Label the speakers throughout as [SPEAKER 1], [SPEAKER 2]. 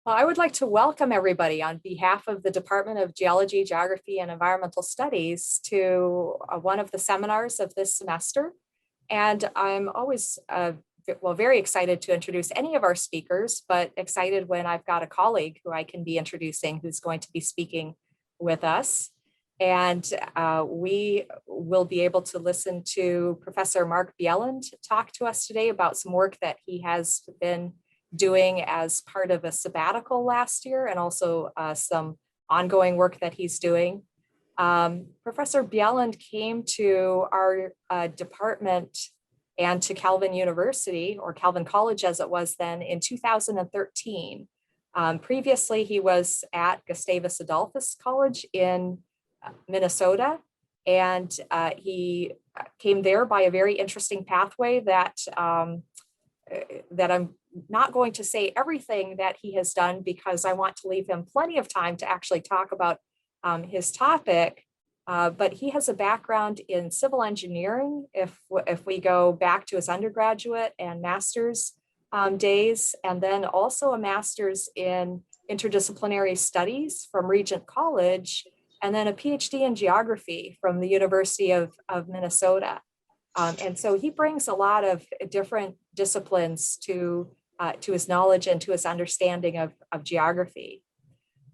[SPEAKER 1] I would like to welcome everybody on behalf of the Department of Geology, Geography, and Environmental Studies to one of the seminars of this semester. And I'm always very excited to introduce any of our speakers, but excited when I've got a colleague who I can be introducing who's going to be speaking with us. And we will be able to listen to Professor Mark Bjelland talk to us today about some work that he has been doing as part of a sabbatical last year, and also some ongoing work that he's doing. Professor Bjelland came to our department and to Calvin University, or Calvin College as it was then, in 2013. Previously, he was at Gustavus Adolphus College in Minnesota, and he came there by a very interesting pathway that I'm not going to say everything that he has done, because I want to leave him plenty of time to actually talk about his topic. But he has a background in civil engineering, if we go back to his undergraduate and master's days, and then also a master's in interdisciplinary studies from Regent College, and then a PhD in geography from the University of Minnesota. And so he brings a lot of different disciplines to his knowledge and to his understanding of geography.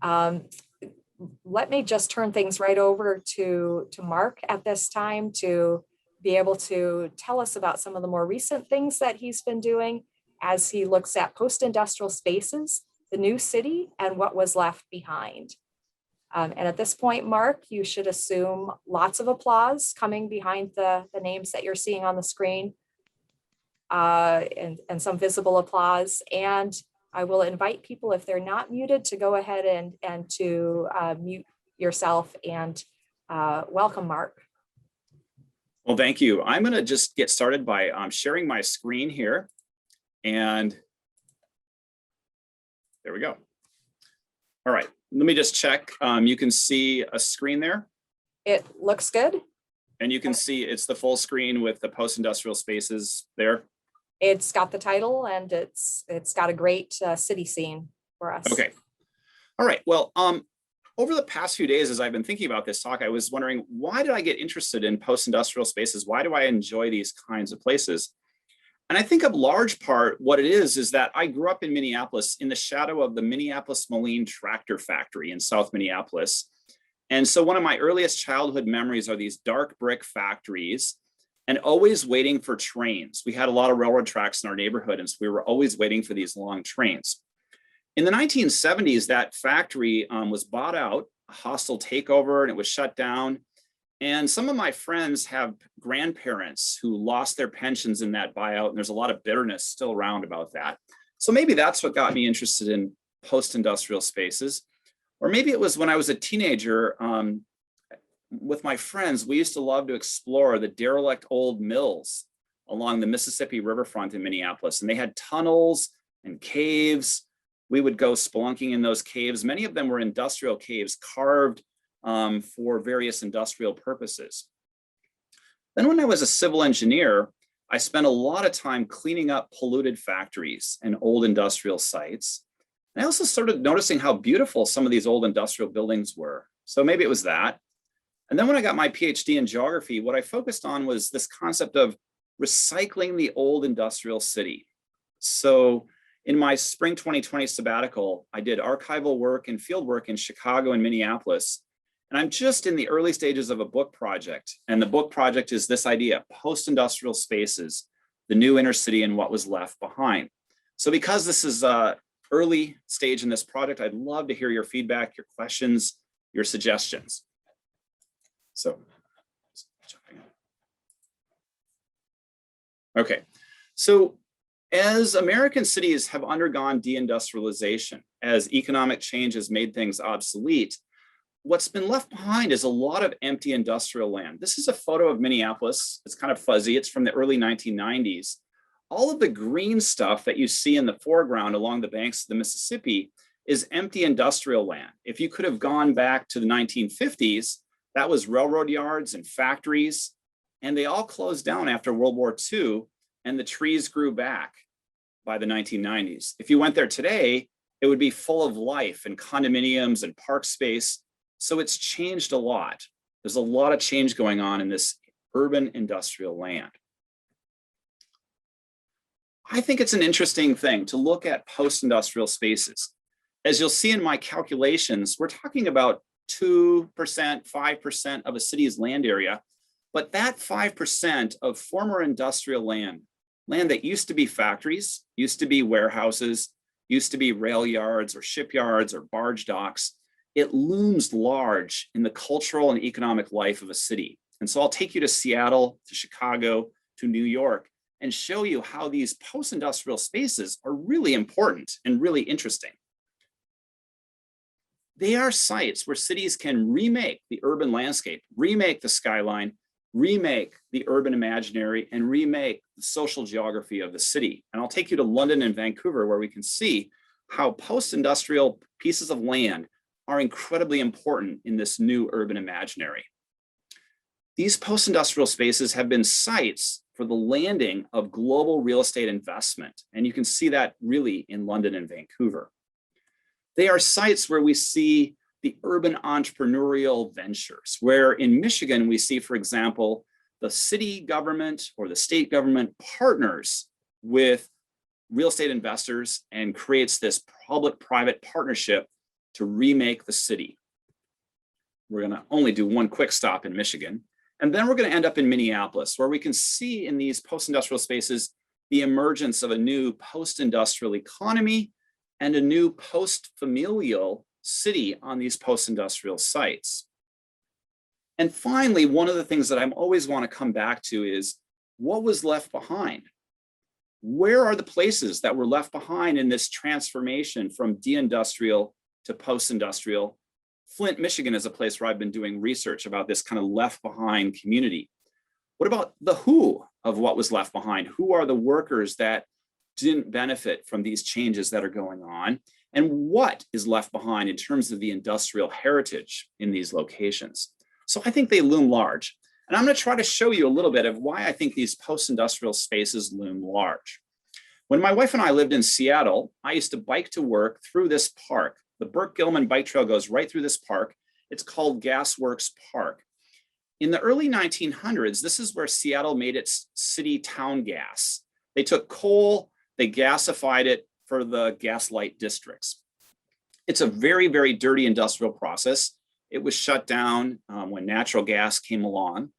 [SPEAKER 1] Let me just turn things right over to Mark at this time to be able to tell us about some of the more recent things that he's been doing as he looks at post-industrial spaces, the new city, and what was left behind. And at this point, Mark, you should assume lots of applause coming behind the names that you're seeing on the screen, and some visible applause. And I will invite people, if they're not muted, to go ahead and to mute yourself, and welcome, Mark.
[SPEAKER 2] Well, thank you. I'm going to just get started by sharing my screen here. And there we go. All right. Let me just check. You can see a screen there.
[SPEAKER 1] It looks good.
[SPEAKER 2] And you can see it's the full screen with the post-industrial spaces there.
[SPEAKER 1] It's got the title, and it's got a great city scene for us.
[SPEAKER 2] Okay. All right. Well, over the past few days, as I've been thinking about this talk, I was wondering, why did I get interested in post-industrial spaces? Why do I enjoy these kinds of places? And I think a large part what it is that I grew up in Minneapolis in the shadow of the Minneapolis-Moline tractor factory in South Minneapolis. And so one of my earliest childhood memories are these dark brick factories and always waiting for trains. We had a lot of railroad tracks in our neighborhood, and so we were always waiting for these long trains. In the 1970s, that factory was bought out, a hostile takeover, and it was shut down. And some of my friends have grandparents who lost their pensions in that buyout, and there's a lot of bitterness still around about that. So maybe that's what got me interested in post-industrial spaces. Or maybe it was when I was a teenager, with my friends, we used to love to explore the derelict old mills along the Mississippi Riverfront in Minneapolis. And they had tunnels and caves. We would go spelunking in those caves. Many of them were industrial caves carved for various industrial purposes. Then when I was a civil engineer, I spent a lot of time cleaning up polluted factories and old industrial sites. And I also started noticing how beautiful some of these old industrial buildings were. So maybe it was that. And then when I got my PhD in geography, what I focused on was this concept of recycling the old industrial city. So in my spring 2020 sabbatical, I did archival work and field work in Chicago and Minneapolis. And I'm just in the early stages of a book project. And the book project is this idea: post-industrial spaces, the new inner city and what was left behind. So because this is an early stage in this project, I'd love to hear your feedback, your questions, your suggestions. So, okay. So as American cities have undergone deindustrialization, as economic change has made things obsolete, what's been left behind is a lot of empty industrial land. This is a photo of Minneapolis. It's kind of fuzzy. It's from the early 1990s. All of the green stuff that you see in the foreground along the banks of the Mississippi is empty industrial land. If you could have gone back to the 1950s, that was railroad yards and factories, and they all closed down after World War II, and the trees grew back by the 1990s. If you went there today, It would be full of life and condominiums and park space. So it's changed a lot. There's a lot of change going on in this urban industrial land. I think it's an interesting thing to look at post-industrial spaces. As you'll see in my calculations, we're talking about 2%, 5% of a city's land area, but that 5% of former industrial land that used to be factories, used to be warehouses, used to be rail yards or shipyards or barge docks, it looms large in the cultural and economic life of a city. And so I'll take you to Seattle, to Chicago, to New York, and show you how these post-industrial spaces are really important and really interesting. They are sites where cities can remake the urban landscape, remake the skyline, remake the urban imaginary, and remake the social geography of the city. And I'll take you to London and Vancouver, where we can see how post-industrial pieces of land are incredibly important in this new urban imaginary. These post-industrial spaces have been sites for the landing of global real estate investment. And you can see that really in London and Vancouver. They are sites where we see the urban entrepreneurial ventures, where in Michigan, we see, for example, the city government or the state government partners with real estate investors and creates this public-private partnership to remake the city. We're gonna only do one quick stop in Michigan. And then we're going to end up in Minneapolis, where we can see in these post-industrial spaces the emergence of a new post-industrial economy and a new post-familial city on these post-industrial sites. And finally, one of the things that I always want to come back to is what was left behind? Where are the places that were left behind in this transformation from deindustrial to post-industrial? Flint, Michigan is a place where I've been doing research about this kind of left behind community. What about the who of what was left behind? Who are the workers that didn't benefit from these changes that are going on? And what is left behind in terms of the industrial heritage in these locations? So I think they loom large. And I'm going to try to show you a little bit of why I think these post-industrial spaces loom large. When my wife and I lived in Seattle, I used to bike to work through this park. The Burke-Gilman bike trail goes right through this park. It's called Gasworks Park. In the early 1900s, this is where Seattle made its city town gas. They took coal, they gasified it for the gaslight districts. It's a very, very dirty industrial process. It was shut down when natural gas came along.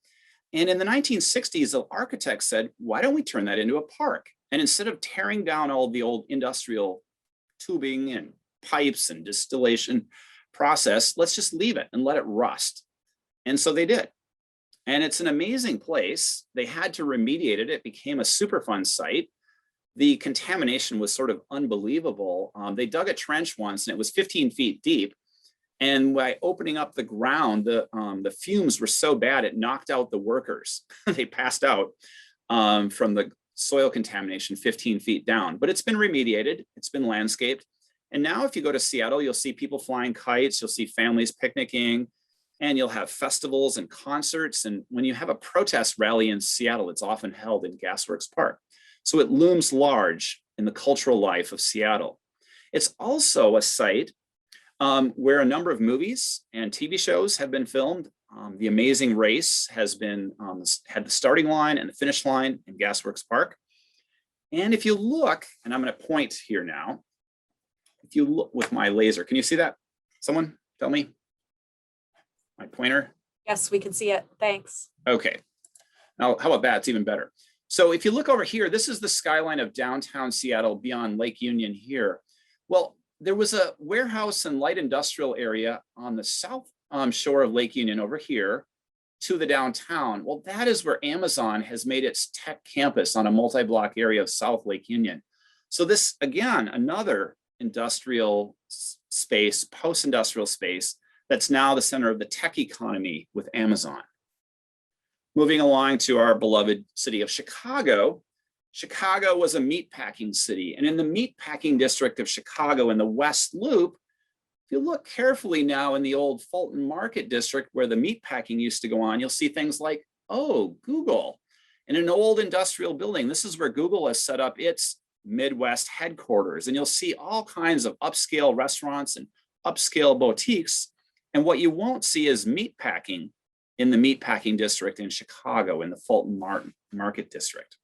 [SPEAKER 2] And in the 1960s, the architects said, why don't we turn that into a park? And instead of tearing down all the old industrial tubing and pipes and distillation process, let's just leave it and let it rust. And so they did. And it's an amazing place. They had to remediate it. It became a Superfund site. The contamination was sort of unbelievable. They dug a trench once and it was 15 feet deep. And by opening up the ground, the fumes were so bad, it knocked out the workers. They passed out from the soil contamination 15 feet down. But it's been remediated. It's been landscaped. And now if you go to Seattle, you'll see people flying kites, you'll see families picnicking, and you'll have festivals and concerts. And when you have a protest rally in Seattle, it's often held in Gasworks Park. So it looms large in the cultural life of Seattle. It's also a site where a number of movies and TV shows have been filmed. The Amazing Race has been had the starting line and the finish line in Gasworks Park. And if you look, and I'm going to point here now, if you look with my laser, can you see that? Someone tell me? My pointer?
[SPEAKER 1] Yes, we can see it. Thanks.
[SPEAKER 2] Okay. Now, how about that? It's even better. So if you look over here, this is the skyline of downtown Seattle beyond Lake Union here. Well, there was a warehouse and light industrial area on the south shore of Lake Union over here to the downtown. Well, that is where Amazon has made its tech campus on a multi-block area of South Lake Union. So this, again, another industrial space, post-industrial space, that's now the center of the tech economy with Amazon. Moving along to our beloved city of Chicago. Chicago was a meatpacking city. And in the meatpacking district of Chicago in the West Loop, if you look carefully now in the old Fulton Market district where the meatpacking used to go on, you'll see things like, oh, Google. In an old industrial building, this is where Google has set up its Midwest headquarters, and you'll see all kinds of upscale restaurants and upscale boutiques. And what you won't see is meatpacking in the meatpacking district in Chicago, in the Fulton Market District.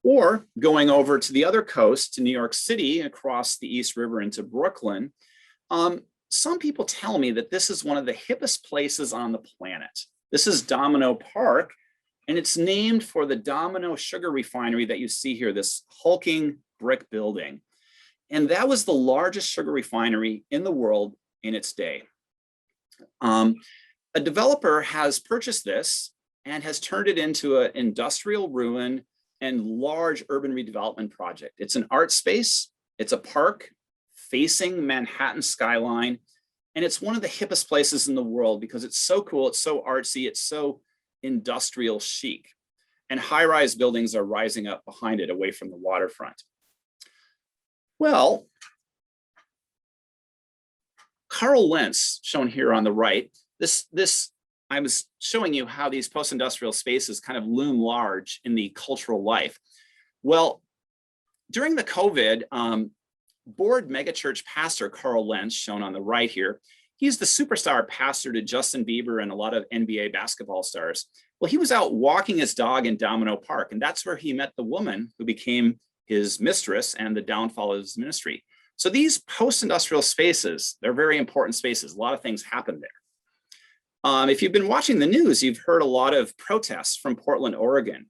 [SPEAKER 2] Or going over to the other coast, to New York City, across the East River into Brooklyn, some people tell me that this is one of the hippest places on the planet. This is Domino Park, and it's named for the Domino sugar refinery that you see here, this hulking brick building. And that was the largest sugar refinery in the world in its day. A developer has purchased this and has turned it into an industrial ruin and large urban redevelopment project. It's an art space, it's a park facing Manhattan skyline, and it's one of the hippest places in the world because it's so cool, it's so artsy, it's so industrial chic. And high-rise buildings are rising up behind it away from the waterfront. Well, Carl Lentz, shown here on the right, I was showing you how these post-industrial spaces kind of loom large in the cultural life. Well, during the COVID, board megachurch pastor Carl Lentz, shown on the right here, he's the superstar pastor to Justin Bieber and a lot of NBA basketball stars. Well, he was out walking his dog in Domino Park, and that's where he met the woman who became his mistress and the downfall of his ministry. So these post-industrial spaces, they're very important spaces. A lot of things happen there. If you've been watching the news, you've heard a lot of protests from Portland, Oregon.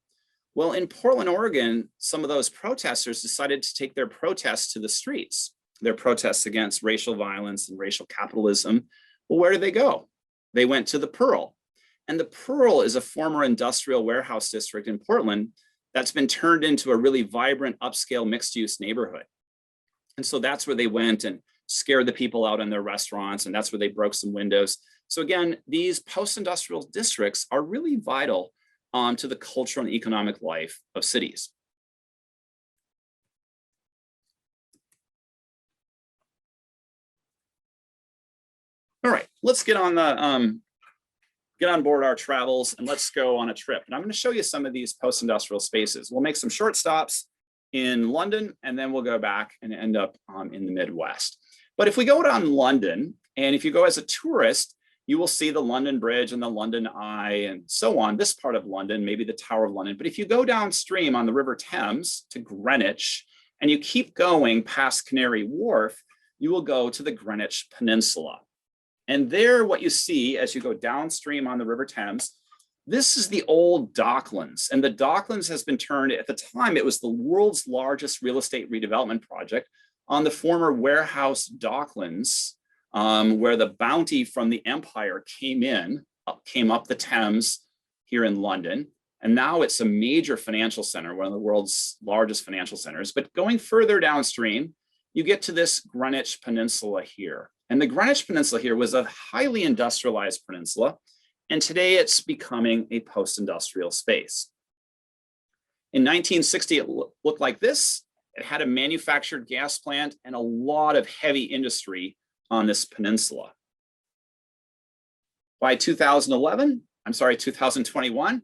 [SPEAKER 2] Well, in Portland, Oregon, some of those protesters decided to take their protests to the streets, their protests against racial violence and racial capitalism. Well, where did they go? They went to the Pearl. And the Pearl is a former industrial warehouse district in Portland that's been turned into a really vibrant, upscale, mixed-use neighborhood. And so that's where they went and scared the people out in their restaurants, and that's where they broke some windows. So again, these post-industrial districts are really vital to the cultural and economic life of cities. All right, let's get on board our travels and let's go on a trip. And I'm going to show you some of these post-industrial spaces. We'll make some short stops in London, and then we'll go back and end up in the Midwest. But if we go down London, and if you go as a tourist, you will see the London Bridge and the London Eye and so on, this part of London, maybe the Tower of London. But if you go downstream on the River Thames to Greenwich, and you keep going past Canary Wharf, you will go to the Greenwich Peninsula. And there, what you see as you go downstream on the River Thames, this is the old Docklands. And the Docklands has been turned, at the time, it was the world's largest real estate redevelopment project on the former warehouse Docklands, where the bounty from the empire came up the Thames here in London. And now it's a major financial center, one of the world's largest financial centers. But going further downstream, you get to this Greenwich Peninsula here. And the Greenwich Peninsula here was a highly industrialized peninsula. And today it's becoming a post-industrial space. In 1960, it looked like this. It had a manufactured gas plant and a lot of heavy industry on this peninsula. By 2021,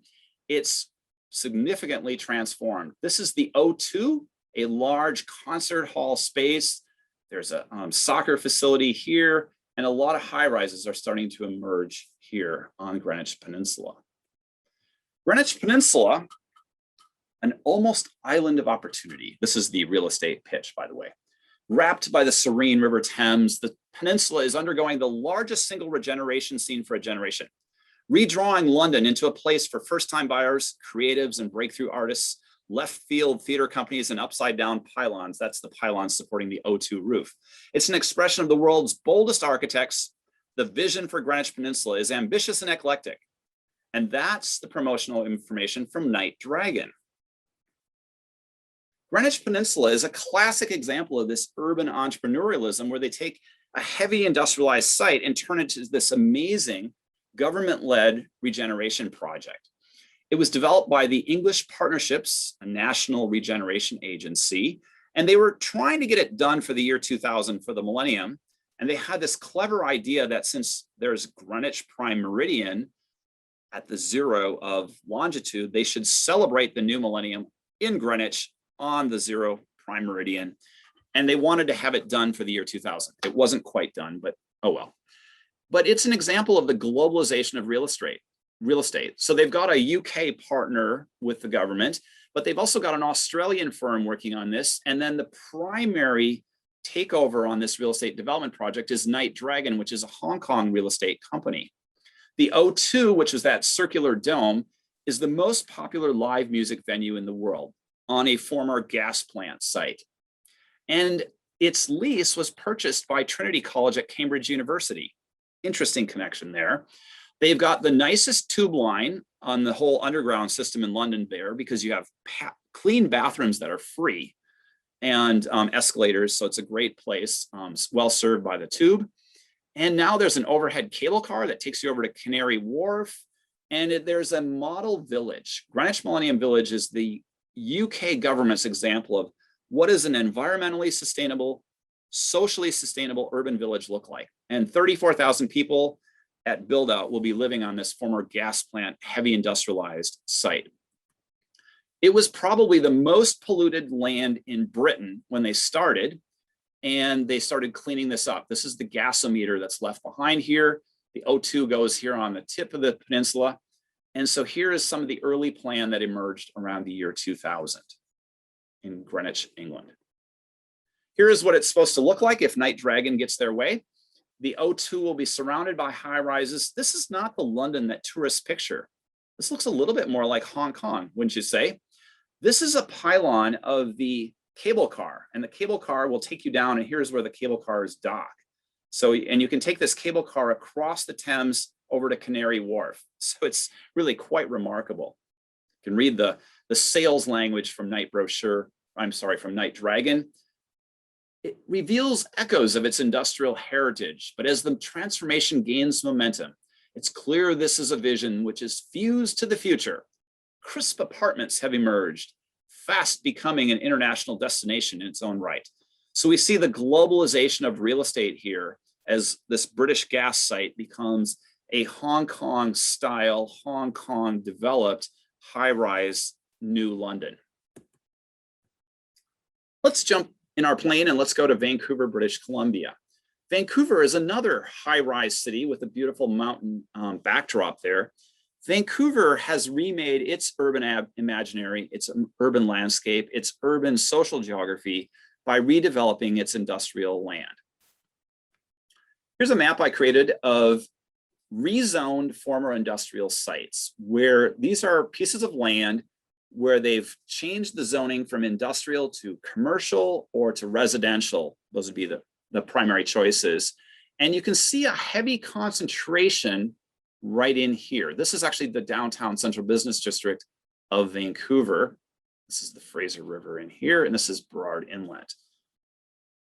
[SPEAKER 2] it's significantly transformed. This is the O2, a large concert hall space. There's a soccer facility here, and a lot of high rises are starting to emerge here on Greenwich Peninsula. Greenwich Peninsula, an almost island of opportunity. This is the real estate pitch, by the way. Wrapped by the serene River Thames, the peninsula is undergoing the largest single regeneration seen for a generation, redrawing London into a place for first-time buyers, creatives, and breakthrough artists, left-field theater companies, and upside-down pylons. That's the pylons supporting the O2 roof. It's an expression of the world's boldest architects. The vision for Greenwich Peninsula is ambitious and eclectic. And that's the promotional information from Night Dragon. Greenwich Peninsula is a classic example of this urban entrepreneurialism where they take a heavy industrialized site and turn it into this amazing government-led regeneration project. It was developed by the English Partnerships, a national regeneration agency, and they were trying to get it done for the year 2000 for the millennium. And they had this clever idea that since there's Greenwich prime meridian at the 0 of longitude, they should celebrate the new millennium in Greenwich on the zero prime meridian, and they wanted to have it done for the year 2000. It wasn't quite done, but oh well. But it's an example of the globalization of real estate. So they've got a UK partner with the government, but they've also got an Australian firm working on this. And then the primary takeover on this real estate development project is Night Dragon, which is a Hong Kong real estate company. The O2, which is that circular dome, is the most popular live music venue in the world on a former gas plant site. And its lease was purchased by Trinity College at Cambridge University. Interesting connection there. They've got the nicest tube line on the whole underground system in London there, because you have clean bathrooms that are free and escalators. So it's a great place, well served by the tube. And now there's an overhead cable car that takes you over to Canary Wharf. And there's a model village. Greenwich Millennium Village is the UK government's example of what does an environmentally sustainable, socially sustainable urban village look like. And 34,000 people at build out will be living on this former gas plant, heavy industrialized site. It was probably the most polluted land in Britain when they started, and they started cleaning this up. This is the gasometer that's left behind here. The O2 goes here on the tip of the peninsula. And so here is some of the early plan that emerged around the year 2000 in Greenwich, England. Here is what it's supposed to look like if Night Dragon gets their way. The O2 will be surrounded by high rises. This is not the London that tourists picture. This looks a little bit more like Hong Kong, wouldn't you say? This is a pylon of the cable car, and the cable car will take you down, and here's where the cable cars dock. So, and you can take this cable car across the Thames over to Canary Wharf. So it's really quite remarkable. You can read the sales language from Night Dragon. It reveals echoes of its industrial heritage, but as the transformation gains momentum, it's clear this is a vision which is fused to the future. Crisp apartments have emerged, fast becoming an international destination in its own right. So we see the globalization of real estate here as this British gas site becomes a Hong Kong style, Hong Kong developed high-rise new London. Let's jump in our plane and let's go to Vancouver, British Columbia. Vancouver is another high-rise city with a beautiful mountain backdrop there. Vancouver has remade its urban imaginary, its urban landscape, its urban social geography by redeveloping its industrial land. Here's a map I created of rezoned former industrial sites, where these are pieces of land where they've changed the zoning from industrial to commercial or to residential. Those would be the primary choices. And you can see a heavy concentration right in here. This is actually the downtown central business district of Vancouver. This is the Fraser River in here, and this is Burrard Inlet.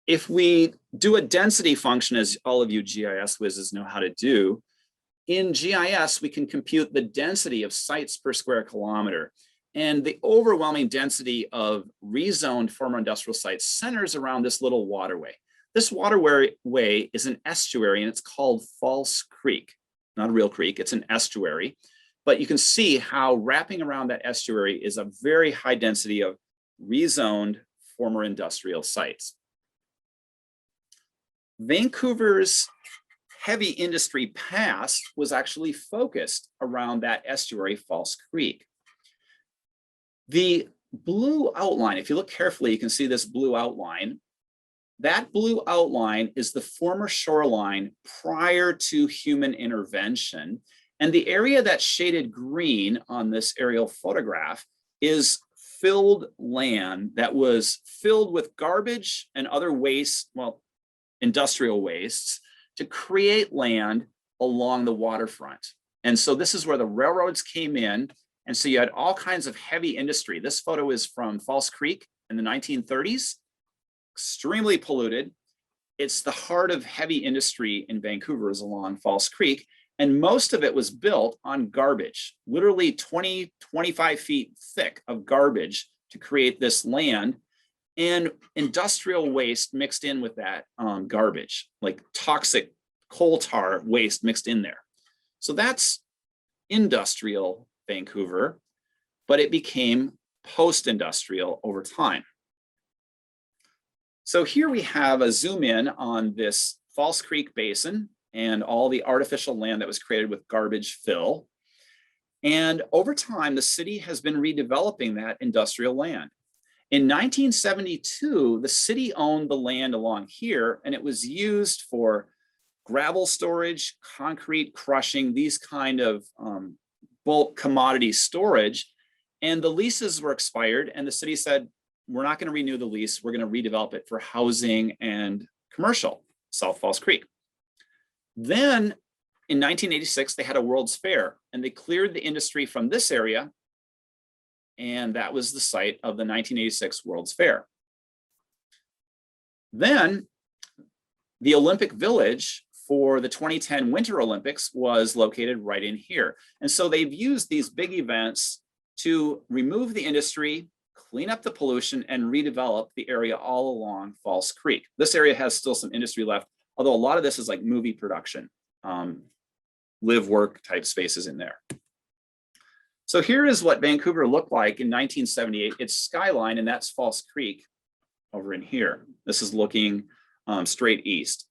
[SPEAKER 2] If we do a density function, as all of you GIS whizzes know how to do, in GIS, we can compute the density of sites per square kilometer. And the overwhelming density of rezoned former industrial sites centers around this little waterway. This waterway is an estuary, and it's called False Creek. Not a real creek, it's an estuary. But you can see how wrapping around that estuary is a very high density of rezoned former industrial sites. Vancouver's heavy industry past was actually focused around that estuary, False Creek. The blue outline, if you look carefully, you can see this blue outline. That blue outline is the former shoreline prior to human intervention. And the area that's shaded green on this aerial photograph is filled land that was filled with garbage and other waste, well, industrial wastes, to create land along the waterfront. And so this is where the railroads came in. And so you had all kinds of heavy industry. This photo is from False Creek in the 1930s, extremely polluted. It's the heart of heavy industry in Vancouver is along False Creek. And most of it was built on garbage, literally 20, 25 feet thick of garbage to create this land, and industrial waste mixed in with that garbage, like toxic coal tar waste mixed in there. So that's industrial Vancouver, but it became post-industrial over time. So here we have a zoom in on this False Creek Basin and all the artificial land that was created with garbage fill. And over time, the city has been redeveloping that industrial land. In 1972, the city owned the land along here, and it was used for gravel storage, concrete crushing, these kind of bulk commodity storage. And the leases were expired, and the city said, we're not going to renew the lease. We're going to redevelop it for housing and commercial, South False Creek. Then in 1986, they had a World's Fair, and they cleared the industry from this area. And that was the site of the 1986 World's Fair. Then the Olympic Village for the 2010 Winter Olympics was located right in here. And so they've used these big events to remove the industry, clean up the pollution, and redevelop the area all along False Creek. This area has still some industry left, although a lot of this is like movie production, live work type spaces in there. So here is what Vancouver looked like in 1978. It's skyline, and that's False Creek over in here. This is looking straight east.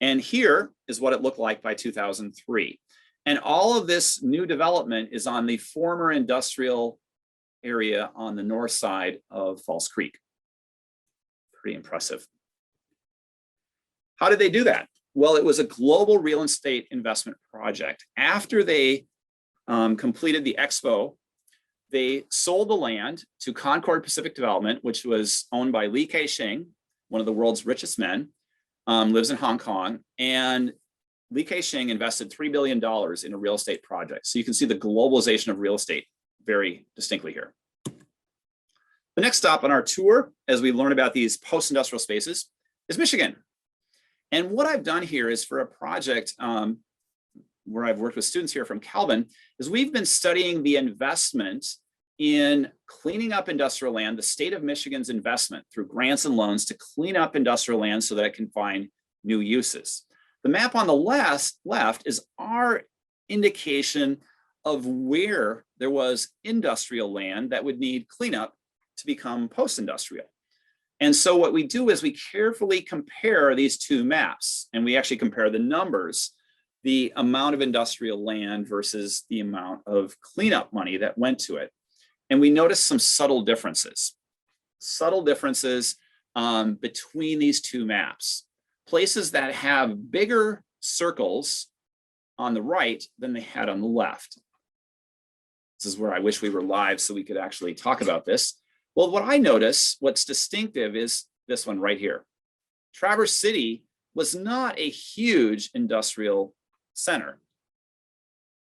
[SPEAKER 2] And here is what it looked like by 2003. And all of this new development is on the former industrial area on the north side of False Creek. Pretty impressive. How did they do that? Well, it was a global real estate investment project. After they completed the expo, they sold the land to Concord Pacific Development, which was owned by Li Ka-shing, one of the world's richest men, lives in Hong Kong. And Li Ka-shing invested $3 billion in a real estate project. So you can see the globalization of real estate very distinctly here. The next stop on our tour, as we learn about these post-industrial spaces, is Michigan. And what I've done here is for a project where I've worked with students here from Calvin, is we've been studying the investment in cleaning up industrial land, the state of Michigan's investment through grants and loans to clean up industrial land so that it can find new uses. The map on the left is our indication of where there was industrial land that would need cleanup to become post-industrial. And so what we do is we carefully compare these two maps, and we actually compare the numbers, the amount of industrial land versus the amount of cleanup money that went to it. And we notice some subtle differences between these two maps. Places that have bigger circles on the right than they had on the left. This is where I wish we were live so we could actually talk about this. Well, what I notice, what's distinctive is this one right here. Traverse City was not a huge industrial center,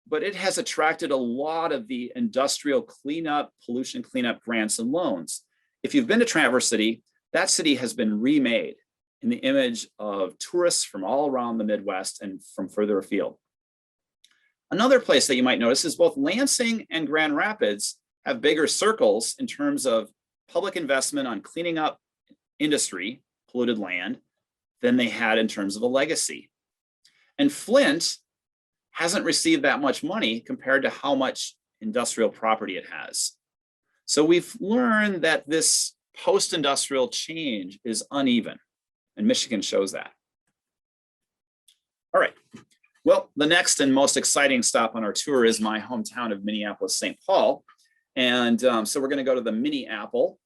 [SPEAKER 2] but it has attracted a lot of the industrial cleanup, pollution cleanup grants and loans. If you've been to Traverse City, that city has been remade in the image of tourists from all around the Midwest and from further afield. Another place that you might notice is both Lansing and Grand Rapids have bigger circles in terms of public investment on cleaning up industry, polluted land, than they had in terms of a legacy. And Flint hasn't received that much money compared to how much industrial property it has. So we've learned that this post-industrial change is uneven, and Michigan shows that. All right, well, the next and most exciting stop on our tour is my hometown of Minneapolis, St. Paul. And so we're gonna go to the Mini Apple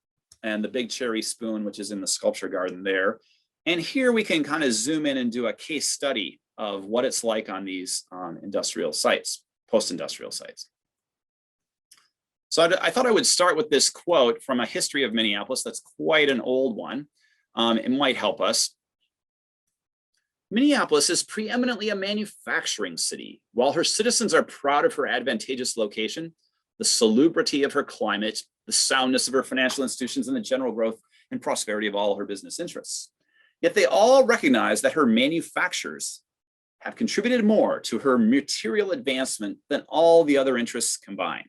[SPEAKER 2] and the Big Cherry Spoon, which is in the sculpture garden there. And here we can kind of zoom in and do a case study of what it's like on these industrial sites, post-industrial sites. So I thought I would start with this quote from A History of Minneapolis. That's quite an old one. It might help us. Minneapolis is preeminently a manufacturing city. While her citizens are proud of her advantageous location, the salubrity of her climate, the soundness of her financial institutions, and the general growth and prosperity of all her business interests. Yet they all recognize that her manufactures have contributed more to her material advancement than all the other interests combined.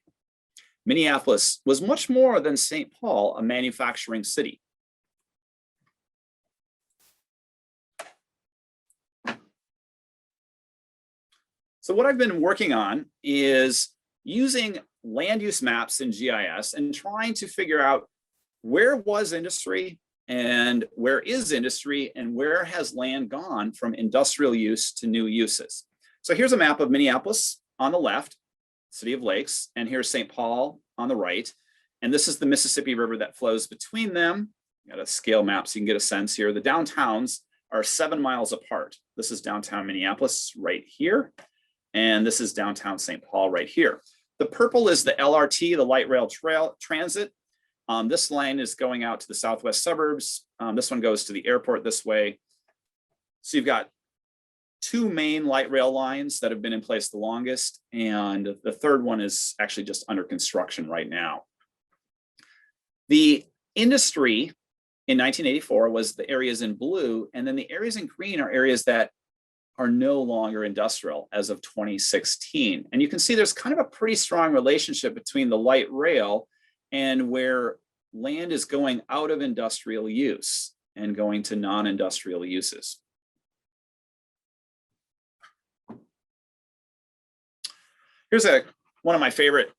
[SPEAKER 2] Minneapolis was much more than St. Paul, a manufacturing city. So what I've been working on is using land use maps in GIS and trying to figure out where was industry and where is industry and where has land gone from industrial use to new uses? So here's a map of Minneapolis on the left, City of Lakes, and here's St. Paul on the right. And this is the Mississippi River that flows between them. Got a scale map so you can get a sense here. The downtowns are 7 miles apart. This is downtown Minneapolis right here. And this is downtown St. Paul right here. The purple is the LRT, the light rail transit. This line is going out to the southwest suburbs. This one goes to the airport this way. So you've got 2 main light rail lines that have been in place the longest. And the third one is actually just under construction right now. The industry in 1984 was the areas in blue, and then the areas in green are areas that are no longer industrial as of 2016. And you can see there's kind of a pretty strong relationship between the light rail and where land is going out of industrial use and going to non-industrial uses. Here's one of my favorite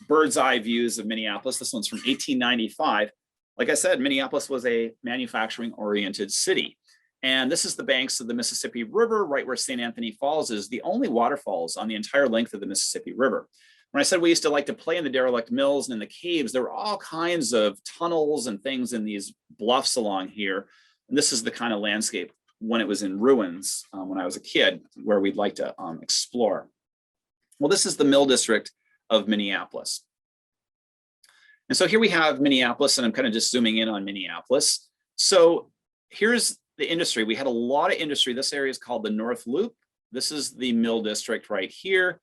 [SPEAKER 2] bird's eye views of Minneapolis. This one's from 1895. Like I said, Minneapolis was a manufacturing oriented city. And this is the banks of the Mississippi River, right where St. Anthony Falls is, the only waterfalls on the entire length of the Mississippi River. When I said we used to like to play in the derelict mills and in the caves, there were all kinds of tunnels and things in these bluffs along here. And this is the kind of landscape when it was in ruins when I was a kid, where we'd like to explore. Well, this is the Mill District of Minneapolis. And so here we have Minneapolis, and I'm kind of just zooming in on Minneapolis. So here's the industry. We had a lot of industry. This area is called the North Loop. This is the Mill District right here.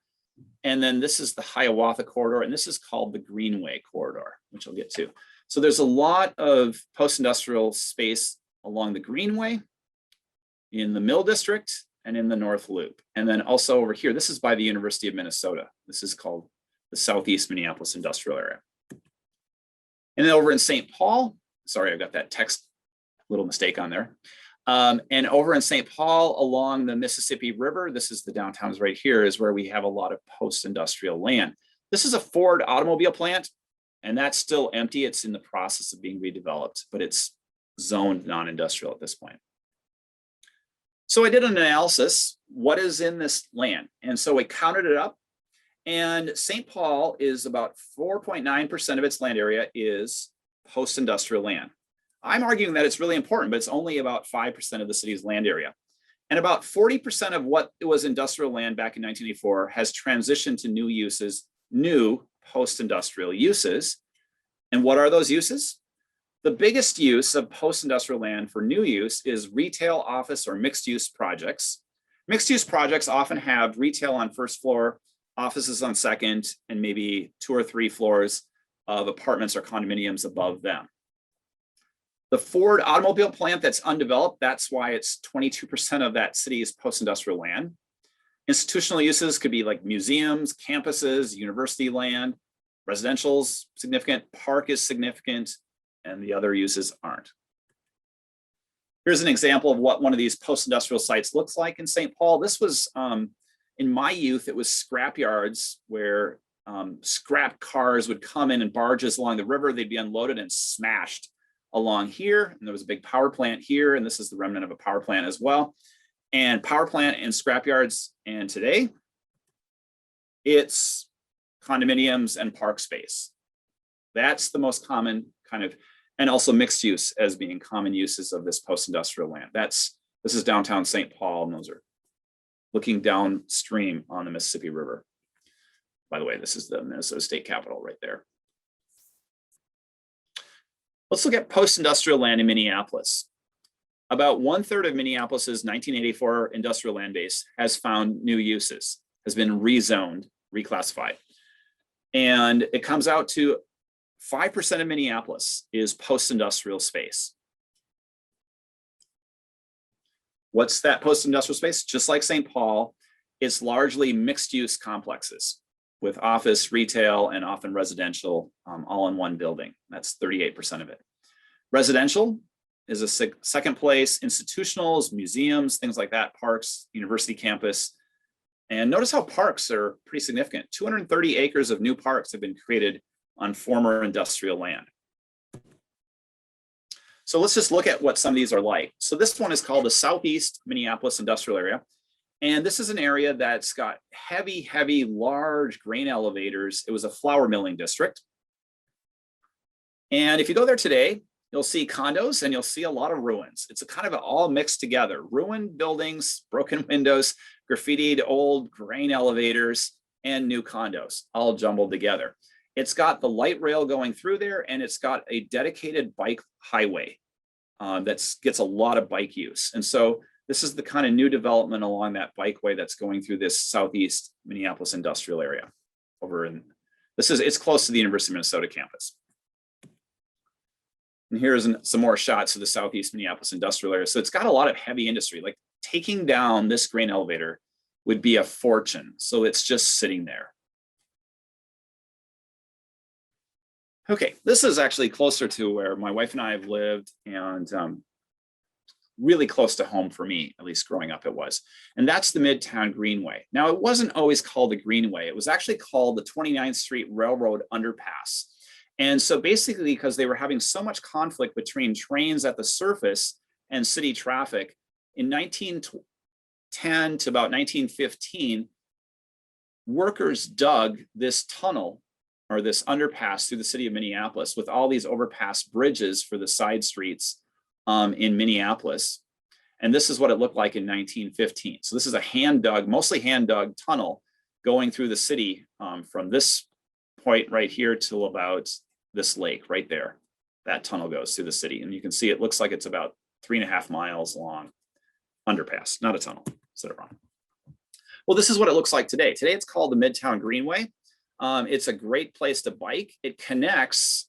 [SPEAKER 2] And then this is the Hiawatha corridor, and this is called the Greenway corridor, which I'll get to. So there's a lot of post-industrial space along the Greenway, in the Mill District, and in the North Loop. And then also over here, this is by the University of Minnesota. This is called the Southeast Minneapolis Industrial Area. And then over in St. Paul, sorry, I've got that text little mistake on there. And over in St. Paul along the Mississippi River, this is the downtowns right here, is where we have a lot of post-industrial land. This is a Ford automobile plant, and that's still empty. It's in the process of being redeveloped, but it's zoned non-industrial at this point. So I did an analysis, what is in this land? And so we counted it up, and St. Paul is about 4.9% of its land area is post-industrial land. I'm arguing that it's really important, but it's only about 5% of the city's land area. And about 40% of what was industrial land back in 1984 has transitioned to new uses, new post-industrial uses. And what are those uses? The biggest use of post-industrial land for new use is retail, office, or mixed-use projects. Mixed-use projects often have retail on first floor, offices on second, and maybe 2 or 3 floors of apartments or condominiums above them. The Ford automobile plant that's undeveloped, that's why it's 22% of that city's post-industrial land. Institutional uses could be like museums, campuses, university land, residential's significant, park is significant, and the other uses aren't. Here's an example of what one of these post-industrial sites looks like in St. Paul. This was, in my youth, it was scrap yards where scrap cars would come in and barges along the river, they'd be unloaded and smashed along here. And there was a big power plant here, and this is the remnant of a power plant as well. And power plant and scrap yards, and today, it's condominiums and park space. That's the most common kind of, and also mixed use as being common uses of this post-industrial land. This is downtown St. Paul, and those are looking downstream on the Mississippi River. By the way, this is the Minnesota State Capitol right there. Let's look at post-industrial land in Minneapolis. About 1/3 of Minneapolis's 1984 industrial land base has found new uses, has been rezoned, reclassified. And it comes out to 5% of Minneapolis is post-industrial space. What's that post-industrial space? Just like St. Paul, it's largely mixed-use complexes with office, retail, and often residential all in one building. That's 38% of it. Residential is a second place, institutionals, museums, things like that, parks, university campus. And notice how parks are pretty significant. 230 acres of new parks have been created on former industrial land. So let's just look at what some of these are like. So this one is called the Southeast Minneapolis Industrial Area. And this is an area that's got heavy, large grain elevators. It was a flour milling district. And if you go there today, you'll see condos and you'll see a lot of ruins. It's a kind of all mixed together. Ruined buildings, broken windows, graffitied old grain elevators, and new condos all jumbled together. It's got the light rail going through there, and it's got a dedicated bike highway that gets a lot of bike use. And so this is the kind of new development along that bikeway that's going through this Southeast Minneapolis industrial area over in, it's close to the University of Minnesota campus. And here's some more shots of the Southeast Minneapolis industrial area. So it's got a lot of heavy industry, like taking down this grain elevator would be a fortune. So it's just sitting there. Okay, this is actually closer to where my wife and I have lived, and really close to home for me, at least growing up it was. And that's the Midtown Greenway. Now, it wasn't always called the Greenway. It was actually called the 29th Street Railroad Underpass. And so basically, because they were having so much conflict between trains at the surface and city traffic, in 1910 to about 1915, workers dug this tunnel or this underpass through the city of Minneapolis with all these overpass bridges for the side streets in Minneapolis. And this is what it looked like in 1915. So this is a hand-dug, mostly hand-dug tunnel going through the city from this point right here till about this lake right there. That tunnel goes through the city. And you can see it looks like it's about 3.5 miles long. Underpass, not a tunnel. Set it wrong. Well, this is what it looks like today. Today it's called the Midtown Greenway. It's a great place to bike. It connects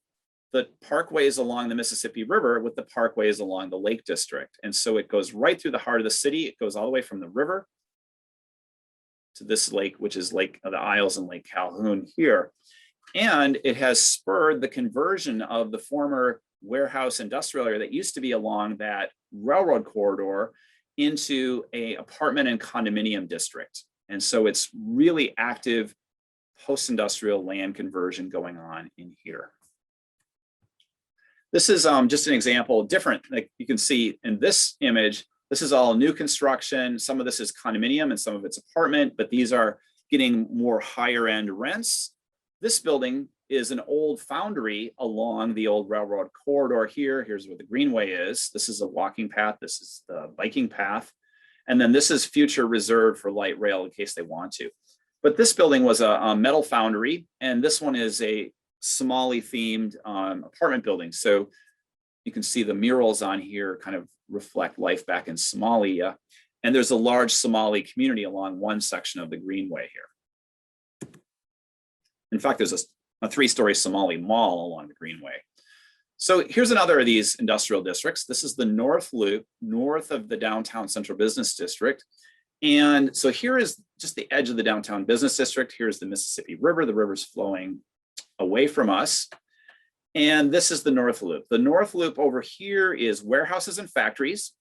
[SPEAKER 2] the parkways along the Mississippi River with the parkways along the Lake District. And so it goes right through the heart of the city. It goes all the way from the river to this lake, which is Lake the Isles and Lake Calhoun here. And it has spurred the conversion of the former warehouse industrial area that used to be along that railroad corridor into an apartment and condominium district. And so it's really active post-industrial land conversion going on in here. This is just an example, different, like you can see in this image, this is all new construction. Some of this is condominium and some of it's apartment, but these are getting more higher end rents. This building is an old foundry along the old railroad corridor here. Here's where the Greenway is. This is a walking path. This is the biking path. And then this is future reserved for light rail in case they want to. But this building was a metal foundry, and this one is a Somali themed apartment building. So you can see the murals on here kind of reflect life back in Somalia. And there's a large Somali community along one section of the Greenway here. In fact, there's a 3-story Somali mall along the Greenway. So here's another of these industrial districts. This is the North Loop, north of the downtown central business district. And so here is just the edge of the downtown business district. Here's the Mississippi River. The river's flowing away from us. And this is the North Loop. The North Loop over here is warehouses and factories.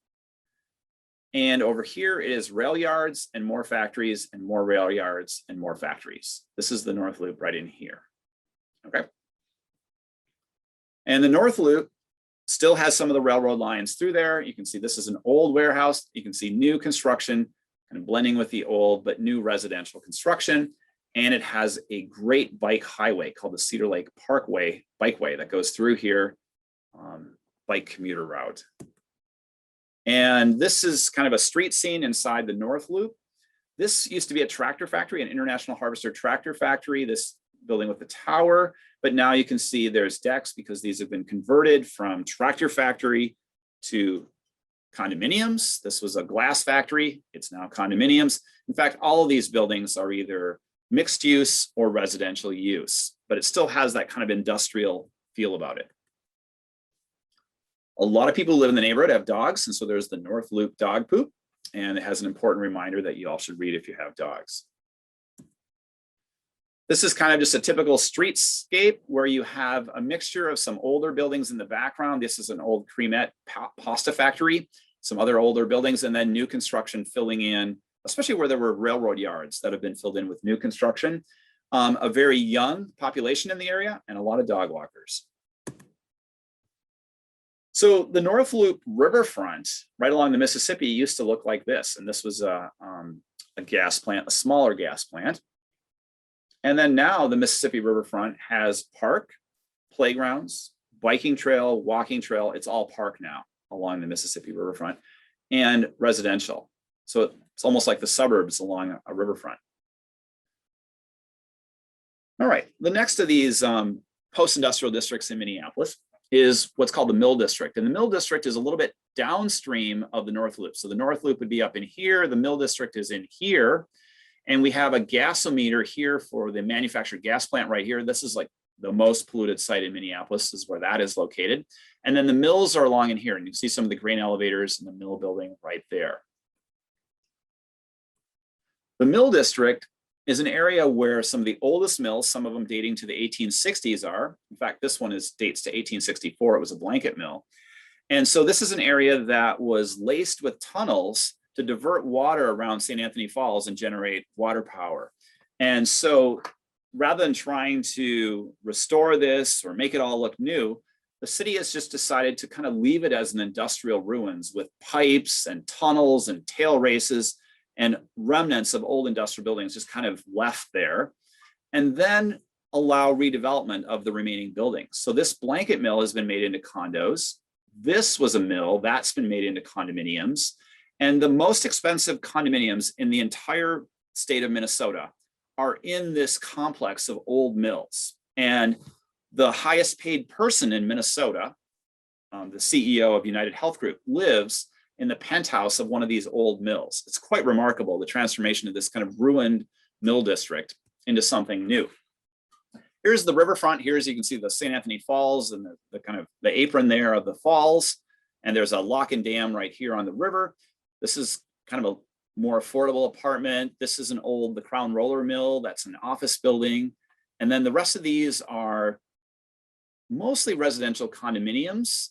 [SPEAKER 2] And over here is rail yards and more factories and more rail yards and more factories. This is the North Loop right in here. Okay. And the North Loop still has some of the railroad lines through there. You can see this is an old warehouse. You can see new construction kind of blending with the old, but new residential construction. And it has a great bike highway called the Cedar Lake Parkway bikeway that goes through here, bike commuter route. And this is kind of a street scene inside the North Loop. This used to be a tractor factory, an International Harvester tractor factory, this building with the tower. But now you can see there's decks because these have been converted from tractor factory to condominiums. This was a glass factory. It's now condominiums. In fact, all of these buildings are either mixed use or residential use, but it still has that kind of industrial feel about it. A lot of people who live in the neighborhood have dogs, and so there's the North Loop dog poop, and it has an important reminder that you all should read if you have dogs. This is kind of just a typical streetscape where you have a mixture of some older buildings in the background. This is an old Cremet pasta factory, some other older buildings, and then new construction filling in, especially where there were railroad yards that have been filled in with new construction. A very young population in the area and a lot of dog walkers. So the North Loop Riverfront, right along the Mississippi, used to look like this. And this was a gas plant, a smaller gas plant. And then now the Mississippi Riverfront has park, playgrounds, biking trail, walking trail. It's all park now along the Mississippi Riverfront, and residential. So it's almost like the suburbs along a riverfront. All right, the next of these post-industrial districts in Minneapolis is what's called the Mill District. And the Mill District is a little bit downstream of the North Loop. So the North Loop would be up in here, the Mill District is in here, and we have a gasometer here for the manufactured gas plant right here. This is like the most polluted site in Minneapolis, is where that is located. And then the mills are along in here, and you can see some of the grain elevators in the mill building right there. The Mill District is an area where some of the oldest mills, some of them dating to the 1860s are. In fact, this one dates to 1864. It was a blanket mill. And so this is an area that was laced with tunnels to divert water around St. Anthony Falls and generate water power. And so rather than trying to restore this or make it all look new, the city has just decided to kind of leave it as an industrial ruins with pipes and tunnels and tail races and remnants of old industrial buildings just kind of left there, and then allow redevelopment of the remaining buildings. So this blanket mill has been made into condos. This was a mill that's been made into condominiums. And the most expensive condominiums in the entire state of Minnesota are in this complex of old mills. And the highest paid person in Minnesota, the CEO of United Health Group, lives in the penthouse of one of these old mills. It's quite remarkable, the transformation of this kind of ruined mill district into something new. Here's the riverfront. Here, as you can see, the St. Anthony Falls and the kind of the apron there of the falls. And there's a lock and dam right here on the river. This is kind of a more affordable apartment. This is the Crown Roller Mill. That's an office building. And then the rest of these are mostly residential condominiums.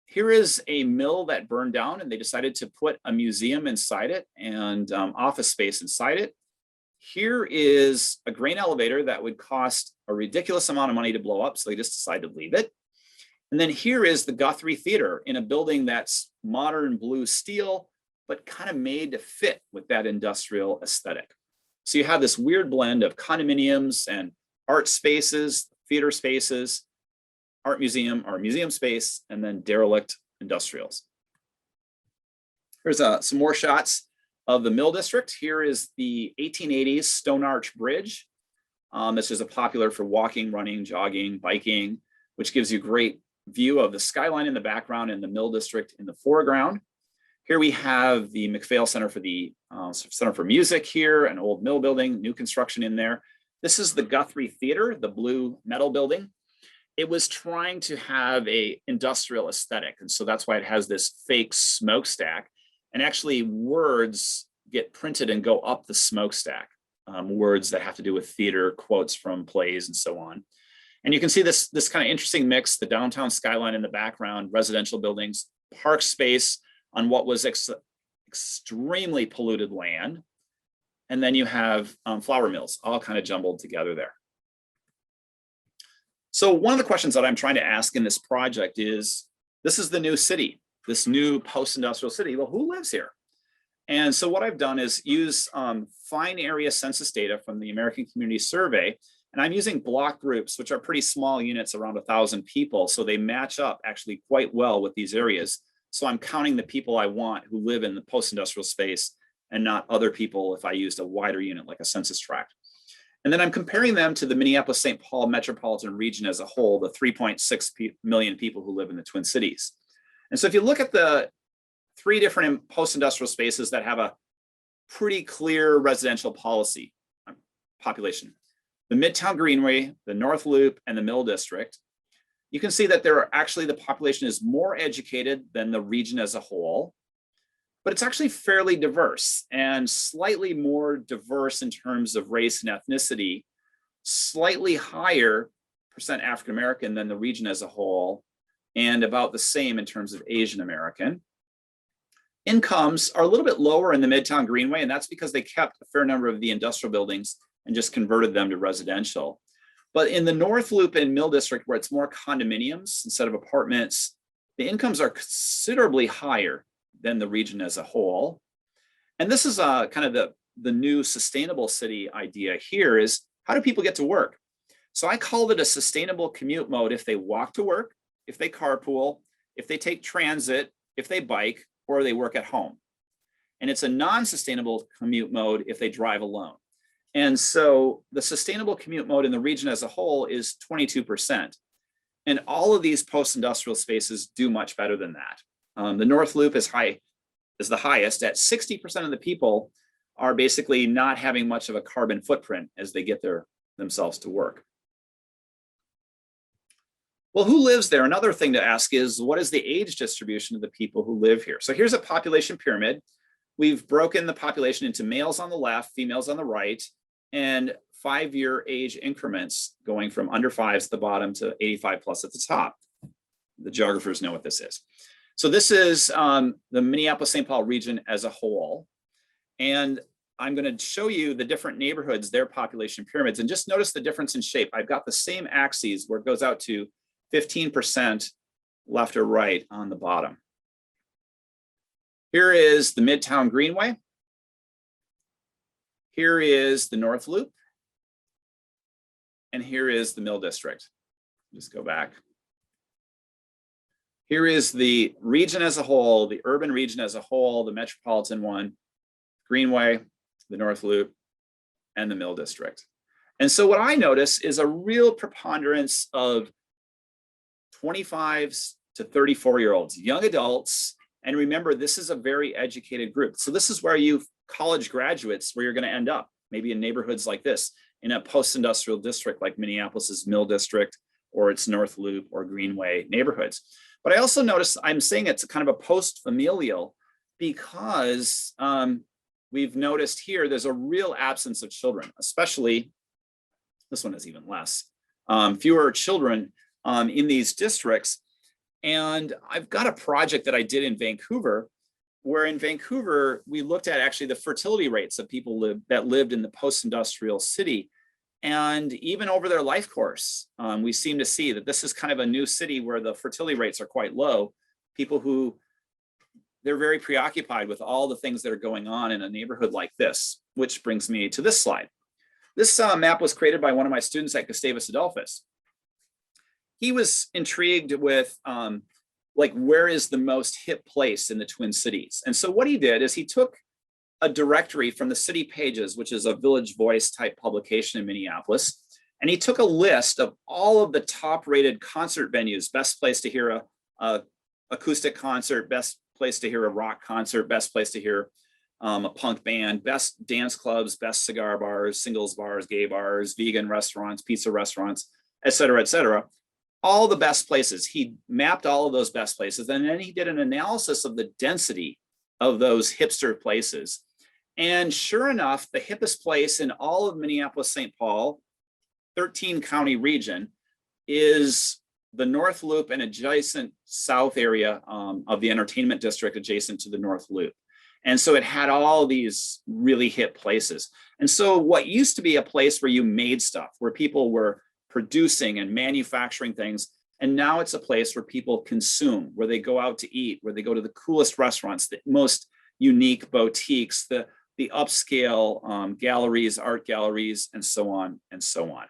[SPEAKER 2] Here is a mill that burned down, and they decided to put a museum inside it and office space inside it. Here is a grain elevator that would cost a ridiculous amount of money to blow up, so they just decided to leave it. And then here is the Guthrie Theater in a building that's modern blue steel, but kind of made to fit with that industrial aesthetic. So you have this weird blend of condominiums and art spaces, theater spaces, art museum or museum space, and then derelict industrials. Here's some more shots of the Mill District. Here is the 1880s Stone Arch Bridge. This is popular for walking, running, jogging, biking, which gives you great view of the skyline in the background and the Mill District in the foreground. Here we have the MacPhail Center for the Center for Music here, an old mill building, new construction in there. This is the Guthrie Theater, the blue metal building. It was trying to have a industrial aesthetic, and so that's why it has this fake smokestack. And actually, words get printed and go up the smokestack. Words that have to do with theater, quotes from plays, and so on. And you can see this kind of interesting mix: the downtown skyline in the background, residential buildings, park space on what was extremely polluted land, and then you have flour mills, all kind of jumbled together there. So one of the questions that I'm trying to ask in this project is, this is the new city, this new post-industrial city. Well, who lives here? And so what I've done is use fine area census data from the American Community Survey, and I'm using block groups, which are pretty small units, around 1,000 people. So they match up actually quite well with these areas. So I'm counting the people I want who live in the post-industrial space and not other people if I used a wider unit like a census tract. And then I'm comparing them to the Minneapolis-St. Paul metropolitan region as a whole, the 3.6 million people who live in the Twin Cities. And so if you look at the 3 different post-industrial spaces that have a pretty clear residential policy population, the Midtown Greenway, the North Loop, and the Mill District, you can see that the population is more educated than the region as a whole, but it's actually fairly diverse and slightly more diverse in terms of race and ethnicity, slightly higher percent African-American than the region as a whole, and about the same in terms of Asian American. Incomes are a little bit lower in the Midtown Greenway, and that's because they kept a fair number of the industrial buildings and just converted them to residential. But in the North Loop and Mill District, where it's more condominiums instead of apartments, the incomes are considerably higher than the region as a whole. And this is kind of the new sustainable city idea here is, how do people get to work? So I called it a sustainable commute mode if they walk to work, if they carpool, if they take transit, if they bike, or they work at home. And it's a non-sustainable commute mode if they drive alone. And so the sustainable commute mode in the region as a whole is 22%. And all of these post-industrial spaces do much better than that. The North Loop is the highest at 60% of the people are basically not having much of a carbon footprint as they get themselves to work. Well, who lives there? Another thing to ask is, what is the age distribution of the people who live here? So here's a population pyramid. We've broken the population into males on the left, females on the right, and 5-year age increments going from under 5s at the bottom to 85 plus at the top. The geographers know what this is. So this is the Minneapolis-St. Paul region as a whole. And I'm going to show you the different neighborhoods, their population pyramids, and just notice the difference in shape. I've got the same axes where it goes out to 15% left or right on the bottom. Here is the Midtown Greenway. Here is the North Loop. And here is the Mill District. Just go back. Here is the region as a whole, the urban region as a whole, the metropolitan one, Greenway, the North Loop, and the Mill District. And so what I notice is a real preponderance of 25s to 34-year-olds, young adults. And remember, this is a very educated group. So this is where you college graduates, where you're going to end up, maybe in neighborhoods like this, in a post-industrial district like Minneapolis's Mill District or its North Loop or Greenway neighborhoods. But I also notice I'm saying it's kind of a post-familial because we've noticed here there's a real absence of children, especially, this one is even less, fewer children in these districts. And I've got a project that I did in Vancouver, where in Vancouver, we looked at actually the fertility rates of people that lived in the post-industrial city. And even over their life course, we seem to see that this is kind of a new city where the fertility rates are quite low. People who, they're very preoccupied with all the things that are going on in a neighborhood like this, which brings me to this slide. This map was created by one of my students at Gustavus Adolphus. He was intrigued with like, where is the most hip place in the Twin Cities? And so what he did is he took a directory from the City Pages, which is a Village Voice type publication in Minneapolis. And he took a list of all of the top rated concert venues, best place to hear a acoustic concert, best place to hear a rock concert, best place to hear a punk band, best dance clubs, best cigar bars, singles bars, gay bars, vegan restaurants, pizza restaurants, et cetera, all the best places. He mapped all of those best places. And then he did an analysis of the density of those hipster places. And sure enough, the hippest place in all of Minneapolis-St. Paul, 13 county region, is the North Loop and adjacent south area of the entertainment district adjacent to the North Loop. And so it had all these really hip places. And so what used to be a place where you made stuff, where people were producing and manufacturing things, and now it's a place where people consume, where they go out to eat, where they go to the coolest restaurants, the most unique boutiques, the upscale galleries, art galleries, and so on and so on.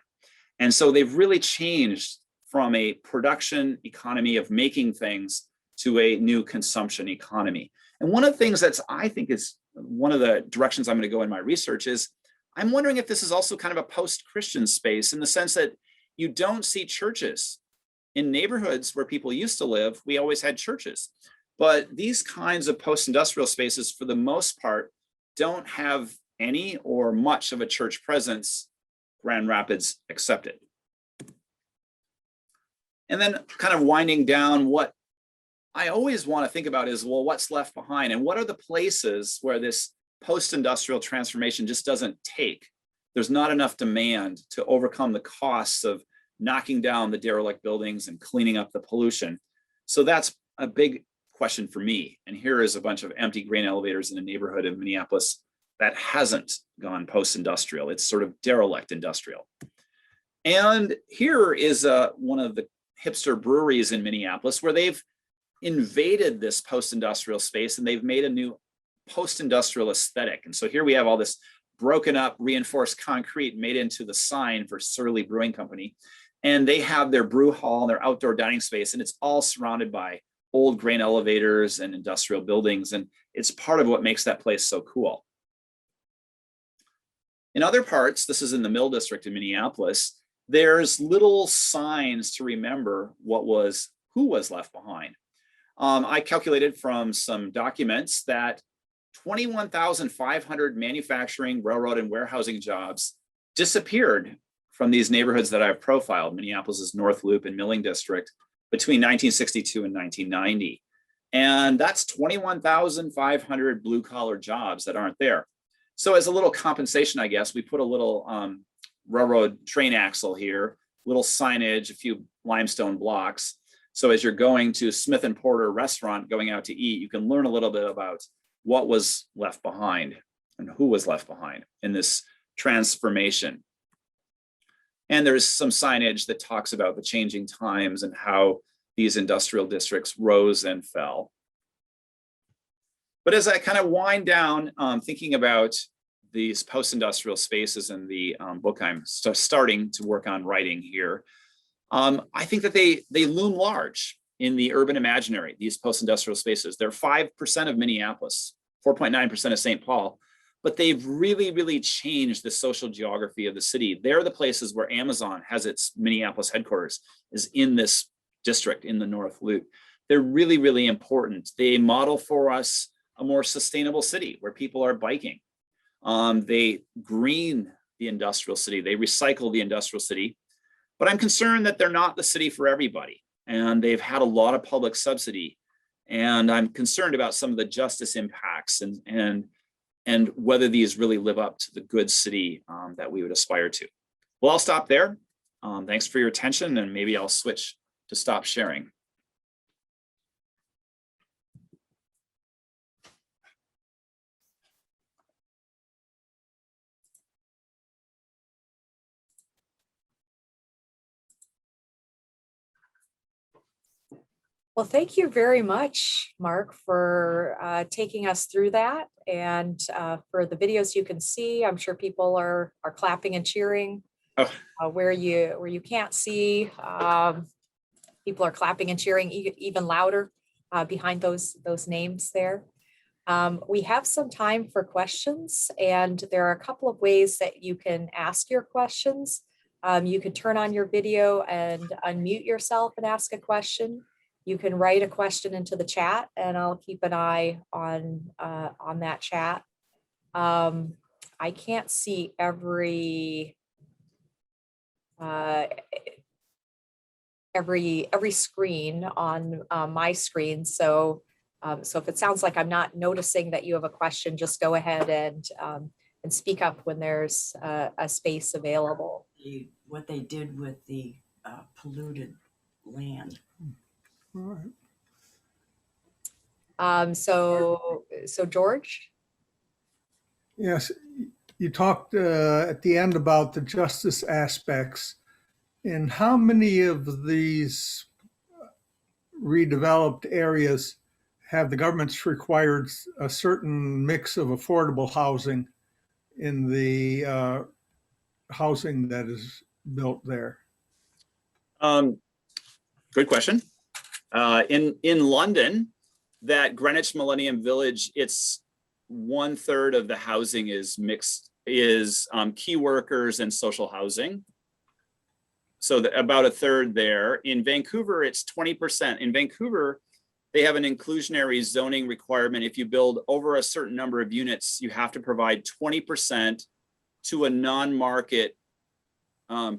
[SPEAKER 2] And so they've really changed from a production economy of making things to a new consumption economy. And one of the things that's, I think, is one of the directions I'm going to go in my research is, I'm wondering if this is also kind of a post-Christian space, in the sense that you don't see churches in neighborhoods where people used to live. We always had churches, but these kinds of post-industrial spaces, for the most part, don't have any or much of a church presence, Grand Rapids accepted. And then kind of winding down, what I always want to think about is, well, what's left behind, and what are the places where this post-industrial transformation just doesn't take? There's not enough demand to overcome the costs of knocking down the derelict buildings and cleaning up the pollution. So that's a big question for me. And here is a bunch of empty grain elevators in a neighborhood in Minneapolis that hasn't gone post-industrial. It's sort of derelict industrial. And here is one of the hipster breweries in Minneapolis, where they've invaded this post-industrial space and they've made a new post-industrial aesthetic. And so here we have all this broken up reinforced concrete made into the sign for Surly Brewing Company. And they have their brew hall and their outdoor dining space, and it's all surrounded by old grain elevators and industrial buildings. And it's part of what makes that place so cool. In other parts, this is in the Mill District in Minneapolis, there's little signs to remember who was left behind. I calculated from some documents that 21,500 manufacturing, railroad, and warehousing jobs disappeared from these neighborhoods that I've profiled, Minneapolis's North Loop and Milling District, between 1962 and 1990. And that's 21,500 blue collar jobs that aren't there. So as a little compensation, I guess, we put a little railroad train axle here, little signage, a few limestone blocks. So as you're going to Smith and Porter restaurant, going out to eat, you can learn a little bit about what was left behind and who was left behind in this transformation. And there's some signage that talks about the changing times and how these industrial districts rose and fell. But as I kind of wind down, thinking about these post-industrial spaces and the book I'm starting to work on writing here, I think that they loom large in the urban imaginary, these post-industrial spaces. They're 5% of Minneapolis, 4.9% of St. Paul, but they've really, really changed the social geography of the city. They're the places where Amazon has its Minneapolis headquarters, is in this district in the North Loop. They're really, really important. They model for us a more sustainable city where people are biking. They green the industrial city. They recycle the industrial city. But I'm concerned that they're not the city for everybody. And they've had a lot of public subsidy. And I'm concerned about some of the justice impacts and whether these really live up to the good city that we would aspire to. Well, I'll stop there. Thanks for your attention, and maybe I'll switch to stop sharing.
[SPEAKER 1] Well, thank you very much, Mark, for taking us through that. And for the videos you can see, I'm sure people are clapping and cheering.
[SPEAKER 2] Oh.
[SPEAKER 1] Where you can't see, people are clapping and cheering even louder behind those names there. We have some time for questions, and there are a couple of ways that you can ask your questions. You can turn on your video and unmute yourself and ask a question. You can write a question into the chat, and I'll keep an eye on that chat. I can't see every screen on my screen, so if it sounds like I'm not noticing that you have a question, just go ahead and speak up when there's a space available.
[SPEAKER 3] What they did with the polluted land.
[SPEAKER 4] All right.
[SPEAKER 1] So George?
[SPEAKER 4] Yes, you talked at the end about the justice aspects. In how many of these redeveloped areas have the governments required a certain mix of affordable housing in the housing that is built there?
[SPEAKER 2] Good question. In London, that Greenwich Millennium Village, it's 1/3 of the housing is mixed, is key workers and social housing. So about 1/3 there. In Vancouver, it's 20%. In Vancouver, they have an inclusionary zoning requirement. If you build over a certain number of units, you have to provide 20% to a non-market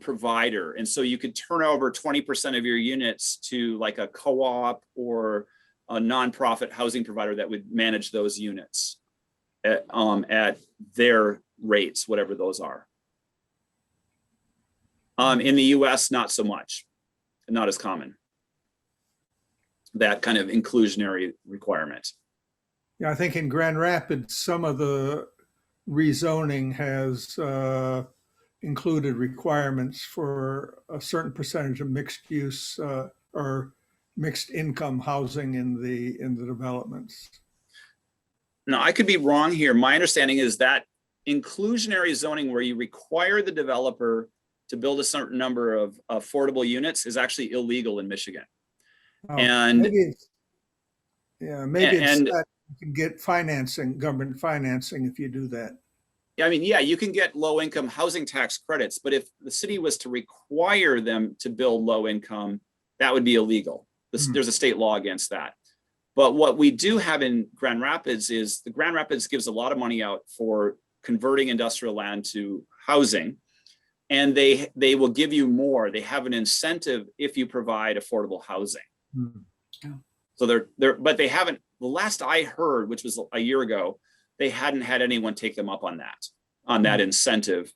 [SPEAKER 2] provider. And so you could turn over 20% of your units to like a co-op or a nonprofit housing provider that would manage those units at their rates, whatever those are. In the US, not so much, not as common, that kind of inclusionary requirement.
[SPEAKER 4] Yeah, I think in Grand Rapids, some of the rezoning has included requirements for a certain percentage of mixed use or mixed income housing in the developments.
[SPEAKER 2] Now, I could be wrong here. My understanding is that inclusionary zoning, where you require the developer to build a certain number of affordable units, is actually illegal in Michigan.
[SPEAKER 4] Oh,
[SPEAKER 2] And
[SPEAKER 4] maybe it's, yeah, maybe it's
[SPEAKER 2] and
[SPEAKER 4] that you can get financing, government financing if you do that.
[SPEAKER 2] I mean, yeah, you can get low income housing tax credits, but if the city was to require them to build low income, that would be illegal. There's a state law against that. But what we do have in Grand Rapids is the Grand Rapids gives a lot of money out for converting industrial land to housing, and they will give you more. They have an incentive if you provide affordable housing. So but they haven't, the last I heard, which was a year ago, they hadn't had anyone take them up on that incentive.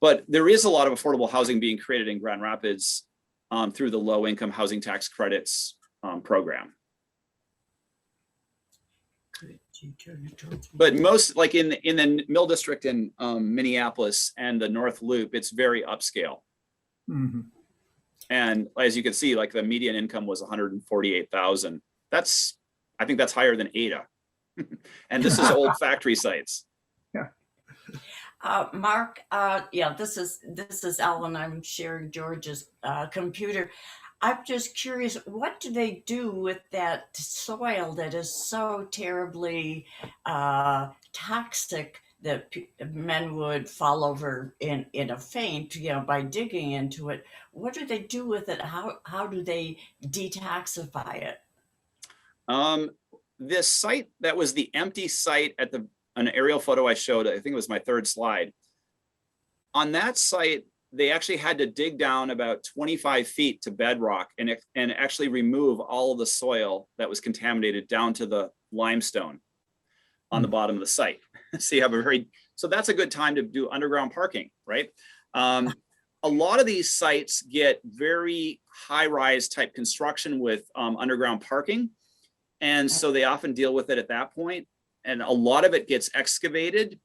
[SPEAKER 2] But there is a lot of affordable housing being created in Grand Rapids through the low income housing tax credits program. But most, like in the Mill District in Minneapolis and the North Loop, it's very upscale. And as you can see, like the median income was 148,000. I think that's higher than Ada. And this is old factory sites.
[SPEAKER 4] Yeah.
[SPEAKER 3] Mark, yeah, this is Ellen. I'm sharing George's computer. I'm just curious, what do they do with that soil that is so terribly toxic that men would fall over in a faint, by digging into it? What do they do with it? How do they detoxify it?
[SPEAKER 2] This site that was the empty site at an aerial photo I showed, I think it was my third slide. On that site, they actually had to dig down about 25 feet to bedrock and actually remove all of the soil that was contaminated down to the limestone on the bottom of the site. So you have so that's a good time to do underground parking, right? A lot of these sites get very high-rise type construction with underground parking. And so they often deal with it at that point. And a lot of it gets excavated.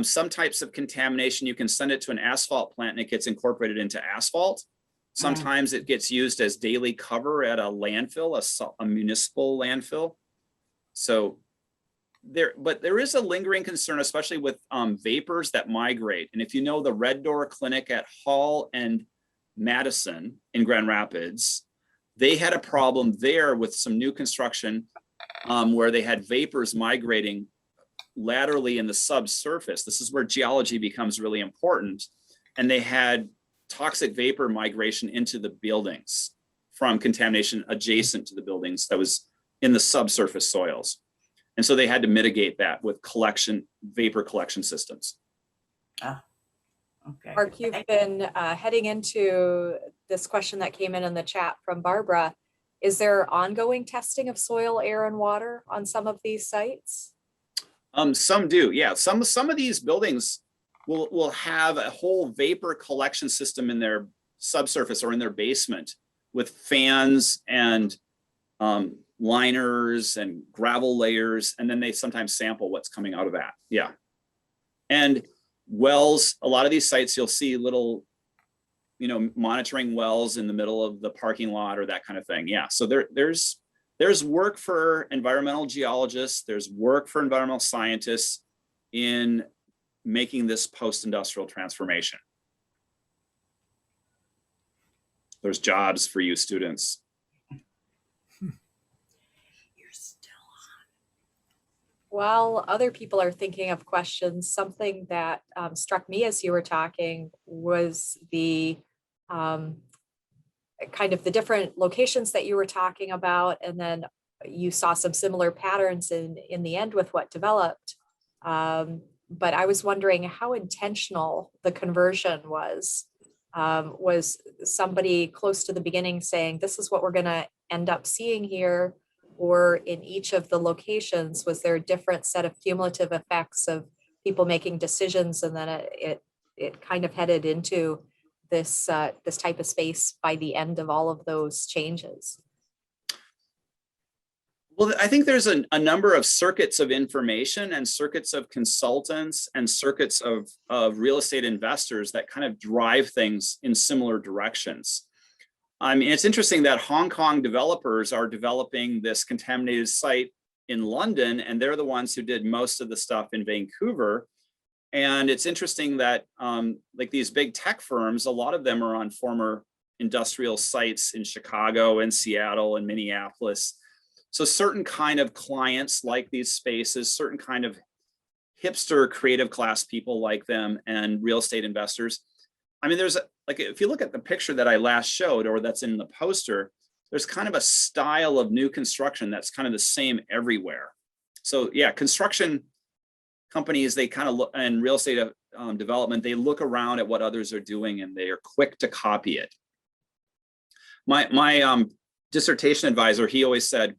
[SPEAKER 2] Some types of contamination, you can send it to an asphalt plant and it gets incorporated into asphalt. Sometimes it gets used as daily cover at a landfill, a municipal landfill. So there is a lingering concern, especially with vapors that migrate. And if you know the Red Door Clinic at Hall and Madison in Grand Rapids, they had a problem there with some new construction where they had vapors migrating laterally in the subsurface. This is where geology becomes really important. And they had toxic vapor migration into the buildings from contamination adjacent to the buildings that was in the subsurface soils. And so they had to mitigate that with vapor collection systems.
[SPEAKER 3] Okay.
[SPEAKER 1] Mark, you've been heading into this question that came in the chat from Barbara. Is there ongoing testing of soil, air, and water on some of these sites?
[SPEAKER 2] Some do, yeah. Some of these buildings will have a whole vapor collection system in their subsurface or in their basement with fans and liners and gravel layers, and then they sometimes sample what's coming out of that. Yeah. And wells, a lot of these sites, you'll see little, monitoring wells in the middle of the parking lot or that kind of thing. Yeah. So there's work for environmental geologists, there's work for environmental scientists in making this post-industrial transformation. There's jobs for you students.
[SPEAKER 3] You're still
[SPEAKER 1] While other people are thinking of questions, something that struck me as you were talking was the kind of the different locations that you were talking about, and then you saw some similar patterns in the end with what developed. But I was wondering how intentional the conversion was. Was somebody close to the beginning saying, this is what we're going to end up seeing here? Or in each of the locations, was there a different set of cumulative effects of people making decisions, and then it kind of headed into this this type of space by the end of all of those changes?
[SPEAKER 2] Well, I think there's a number of circuits of information and circuits of consultants and circuits of real estate investors that kind of drive things in similar directions. I mean, it's interesting that Hong Kong developers are developing this contaminated site in London, and they're the ones who did most of the stuff in Vancouver. And it's interesting that like these big tech firms, a lot of them are on former industrial sites in Chicago and Seattle and Minneapolis. So certain kind of clients like these spaces, certain kind of hipster creative class people like them, and real estate investors. I mean, like, if you look at the picture that I last showed, or that's in the poster, there's kind of a style of new construction that's kind of the same everywhere. So yeah, construction companies, they kind of look, and real estate development, they look around at what others are doing and they are quick to copy it. My dissertation advisor, he always said,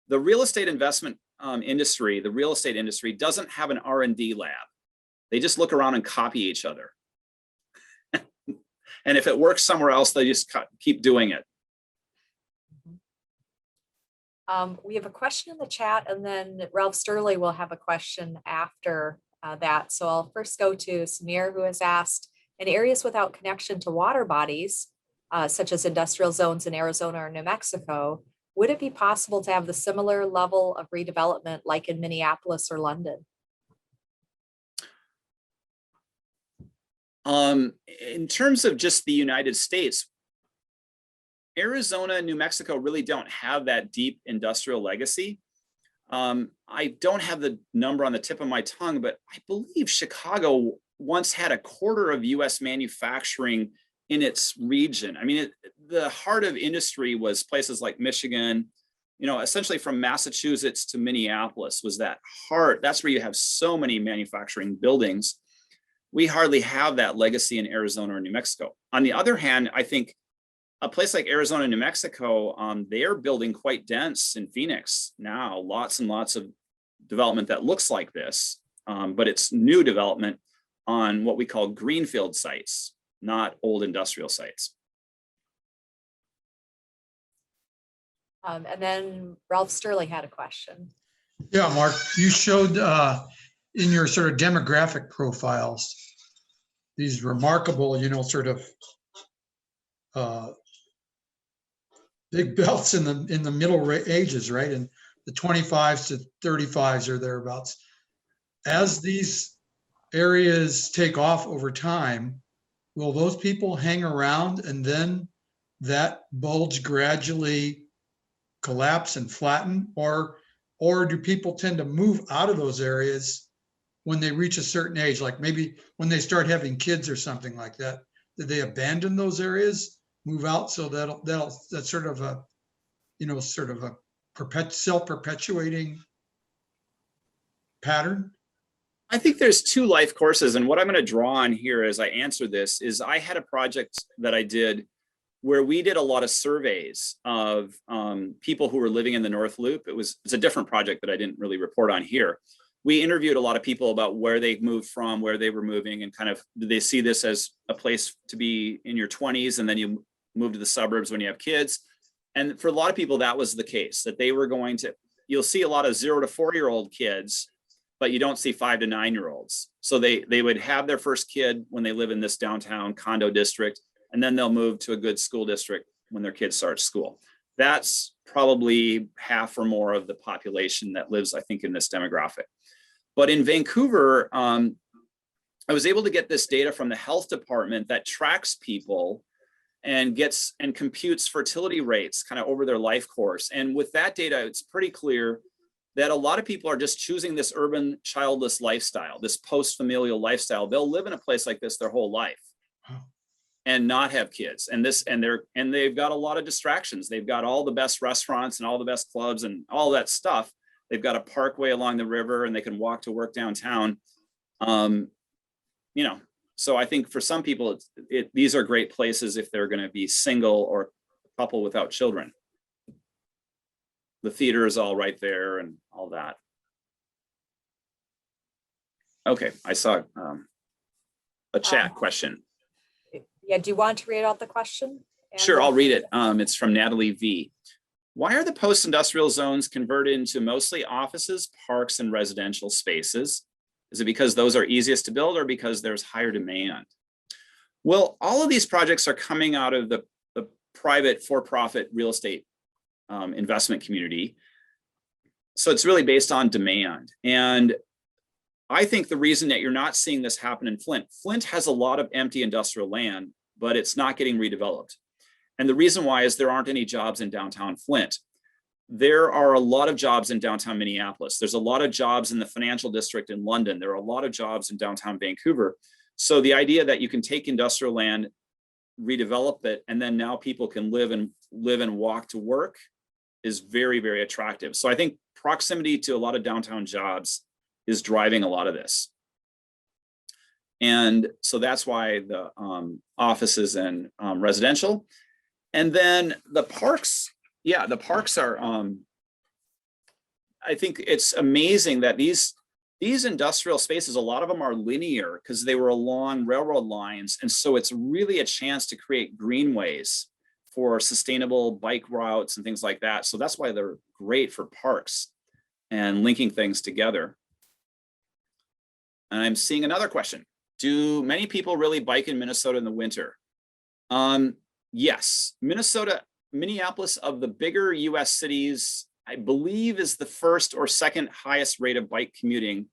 [SPEAKER 2] the real estate investment industry, the real estate industry doesn't have an R&D lab. They just look around and copy each other. And if it works somewhere else, they just keep doing it.
[SPEAKER 1] We have a question in the chat, and then Ralph Sterling will have a question after that. So I'll first go to Samir, who has asked, in areas without connection to water bodies, such as industrial zones in Arizona or New Mexico, would it be possible to have the similar level of redevelopment like in Minneapolis or London?
[SPEAKER 2] In terms of just the United States, Arizona and New Mexico really don't have that deep industrial legacy. I don't have the number on the tip of my tongue, but I believe Chicago once had a quarter of US manufacturing in its region. I mean, the heart of industry was places like Michigan, you know, essentially from Massachusetts to Minneapolis was that heart. That's where you have so many manufacturing buildings. We hardly have that legacy in Arizona or New Mexico. On the other hand, I think a place like Arizona, New Mexico, they are building quite dense in Phoenix now, lots and lots of development that looks like this, but it's new development on what we call greenfield sites, not old industrial sites.
[SPEAKER 1] And then Ralph Sterling had a question.
[SPEAKER 5] Yeah, Mark, you showed in your sort of demographic profiles these remarkable, you know, sort of big belts in the middle ages, right? And the 25s to 35s or thereabouts. As these areas take off over time, will those people hang around and then that bulge gradually collapse and flatten, or do people tend to move out of those areas when they reach a certain age, like maybe when they start having kids or something like that? Did they abandon those areas, move out? So that's sort of a, you know, sort of a self-perpetuating pattern.
[SPEAKER 2] I think there's two life courses, and what I'm going to draw on here as I answer this is I had a project that I did where we did a lot of surveys of people who were living in the North Loop. It's a different project that I didn't really report on here. We interviewed a lot of people about where they moved from, where they were moving, and kind of, did they see this as a place to be in your 20s and then you move to the suburbs when you have kids? And for a lot of people, that was the case, that they were going to, you'll see a lot of 0 to 4-year-old kids, but you don't see 5 to 9-year-olds. So they would have their first kid when they live in this downtown condo district, and then they'll move to a good school district when their kids start school. That's probably half or more of the population that lives, I think, in this demographic. But in Vancouver, I was able to get this data from the health department that tracks people and computes fertility rates kind of over their life course. And with that data, it's pretty clear that a lot of people are just choosing this urban childless lifestyle, this post-familial lifestyle. They'll live in a place like this their whole life and not have kids. And they've got a lot of distractions. They've got all the best restaurants and all the best clubs and all that stuff. They've got a parkway along the river and they can walk to work downtown. You know, so I think for some people, these are great places if they're going to be single or a couple without children. The theater is all right there and all that. Okay, I saw a chat question.
[SPEAKER 1] Yeah, do you want to read out the question?
[SPEAKER 2] Sure, I'll read it. It's from Natalie V. Why are the post-industrial zones converted into mostly offices, parks, and residential spaces? Is it because those are easiest to build or because there's higher demand? Well, all of these projects are coming out of the private for-profit real estate investment community. So it's really based on demand. And I think the reason that you're not seeing this happen in Flint has a lot of empty industrial land, but it's not getting redeveloped. And the reason why is there aren't any jobs in downtown Flint. There are a lot of jobs in downtown Minneapolis. There's a lot of jobs in the financial district in London. There are a lot of jobs in downtown Vancouver. So the idea that you can take industrial land, redevelop it, and then now people can live and walk to work is very, very attractive. So I think proximity to a lot of downtown jobs is driving a lot of this. And so that's why the offices and residential. And then the parks, yeah, the parks are, I think it's amazing that these industrial spaces, a lot of them are linear because they were along railroad lines. And so it's really a chance to create greenways for sustainable bike routes and things like that. So that's why they're great for parks and linking things together. And I'm seeing another question. Do many people really bike in Minnesota in the winter? Yes, Minneapolis of the bigger US cities, I believe is the first or second highest rate of bike commuting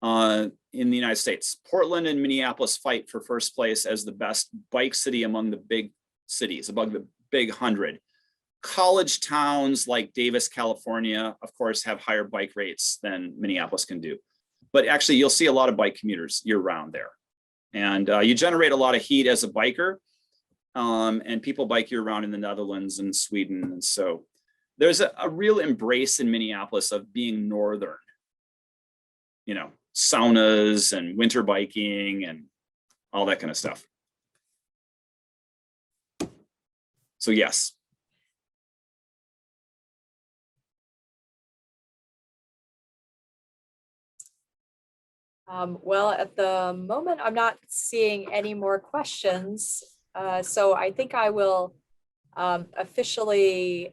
[SPEAKER 2] in the United States. Portland and Minneapolis fight for first place as the best bike city among the big cities, among the big 100. College towns like Davis, California, of course, have higher bike rates than Minneapolis can do. But actually, you'll see a lot of bike commuters year round there. And you generate a lot of heat as a biker. And people bike year round in the Netherlands and Sweden. And so there's a real embrace in Minneapolis of being northern, you know, saunas and winter biking and all that kind of stuff. So yes.
[SPEAKER 1] Well, at the moment, I'm not seeing any more questions. So I think I will officially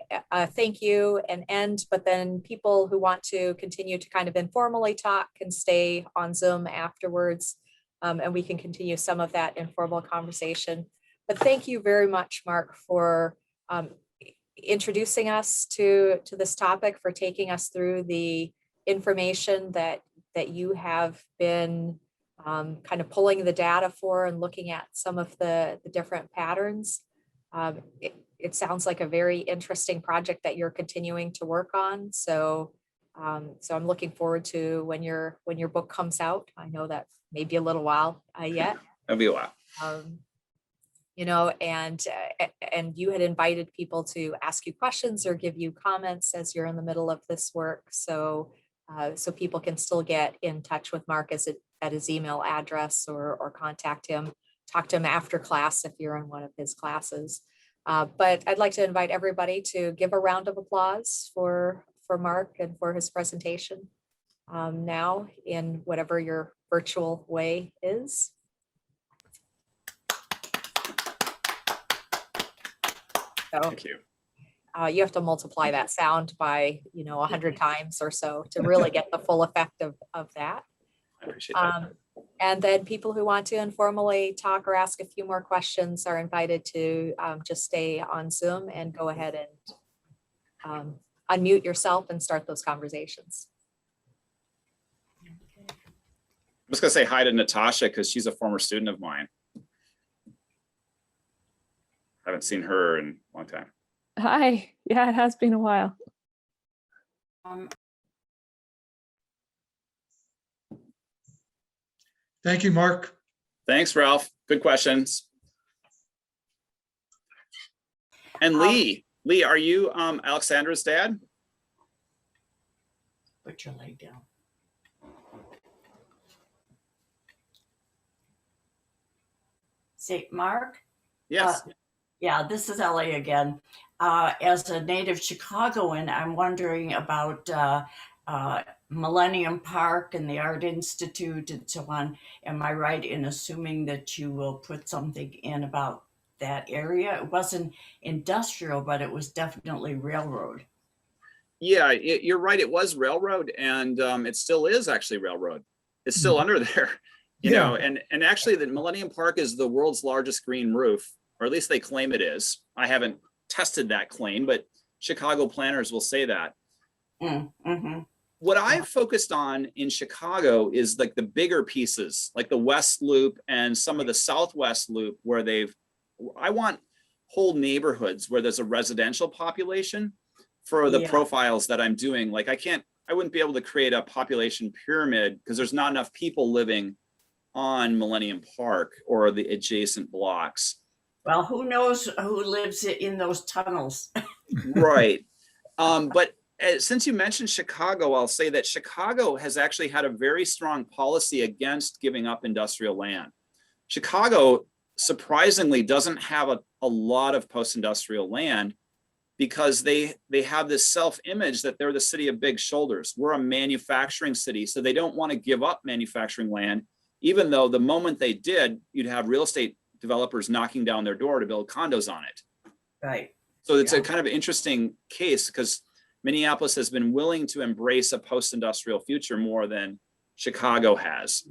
[SPEAKER 1] thank you and end, but then people who want to continue to kind of informally talk can stay on Zoom afterwards, and we can continue some of that informal conversation. But thank you very much, Mark, for introducing us to this topic, for taking us through the information that you have been kind of pulling the data for and looking at some of the different patterns. It sounds like a very interesting project that you're continuing to work on. So I'm looking forward to when your book comes out. I know that may be a little while yet.
[SPEAKER 2] That'll be a while.
[SPEAKER 1] You know, and you had invited people to ask you questions or give you comments as you're in the middle of this work. So people can still get in touch with Mark at his email address or contact him, talk to him after class if you're in one of his classes. But I'd like to invite everybody to give a round of applause for Mark and for his presentation now in whatever your virtual way is. So,
[SPEAKER 2] Thank you.
[SPEAKER 1] you have to multiply that sound by 100 times or so to really get the full effect of that.
[SPEAKER 2] I appreciate that.
[SPEAKER 1] And then people who want to informally talk or ask a few more questions are invited to just stay on Zoom and go ahead and unmute yourself and start those conversations.
[SPEAKER 2] I'm just gonna say hi to Natasha because she's a former student of mine. Haven't seen her in a long time.
[SPEAKER 6] Hi. Yeah, it has been a while.
[SPEAKER 5] Thank you, Mark.
[SPEAKER 2] Thanks, Ralph. Good questions. And Lee, are you Alexandra's dad?
[SPEAKER 3] Put your leg down. Say, Mark?
[SPEAKER 2] Yes.
[SPEAKER 3] Yeah, this is Ellie again. As a native Chicagoan, I'm wondering about Millennium Park and the Art Institute and so on. Am I right in assuming that you will put something in about that area? It wasn't industrial, but it was definitely railroad.
[SPEAKER 2] Yeah, you're right. It was railroad, and it still is actually railroad. It's still under there, you know. And actually, the Millennium Park is the world's largest green roof or at least they claim it is. I haven't tested that claim, but Chicago planners will say that. What I've focused on in Chicago is like the bigger pieces, like the West Loop and some of the Southwest Loop, where I want whole neighborhoods where there's a residential population for the profiles that I'm doing. Like I wouldn't be able to create a population pyramid because there's not enough people living on Millennium Park or the adjacent blocks.
[SPEAKER 3] Well, who knows who lives in those tunnels?
[SPEAKER 2] Right. But since you mentioned Chicago, I'll say that Chicago has actually had a very strong policy against giving up industrial land. Chicago surprisingly doesn't have a lot of post-industrial land because they have this self-image that they're the city of big shoulders. We're a manufacturing city, so they don't want to give up manufacturing land, even though the moment they did, you'd have real estate developers knocking down their door to build condos on it.
[SPEAKER 3] Right.
[SPEAKER 2] So it's a kind of interesting case because Minneapolis has been willing to embrace a post-industrial future more than Chicago has.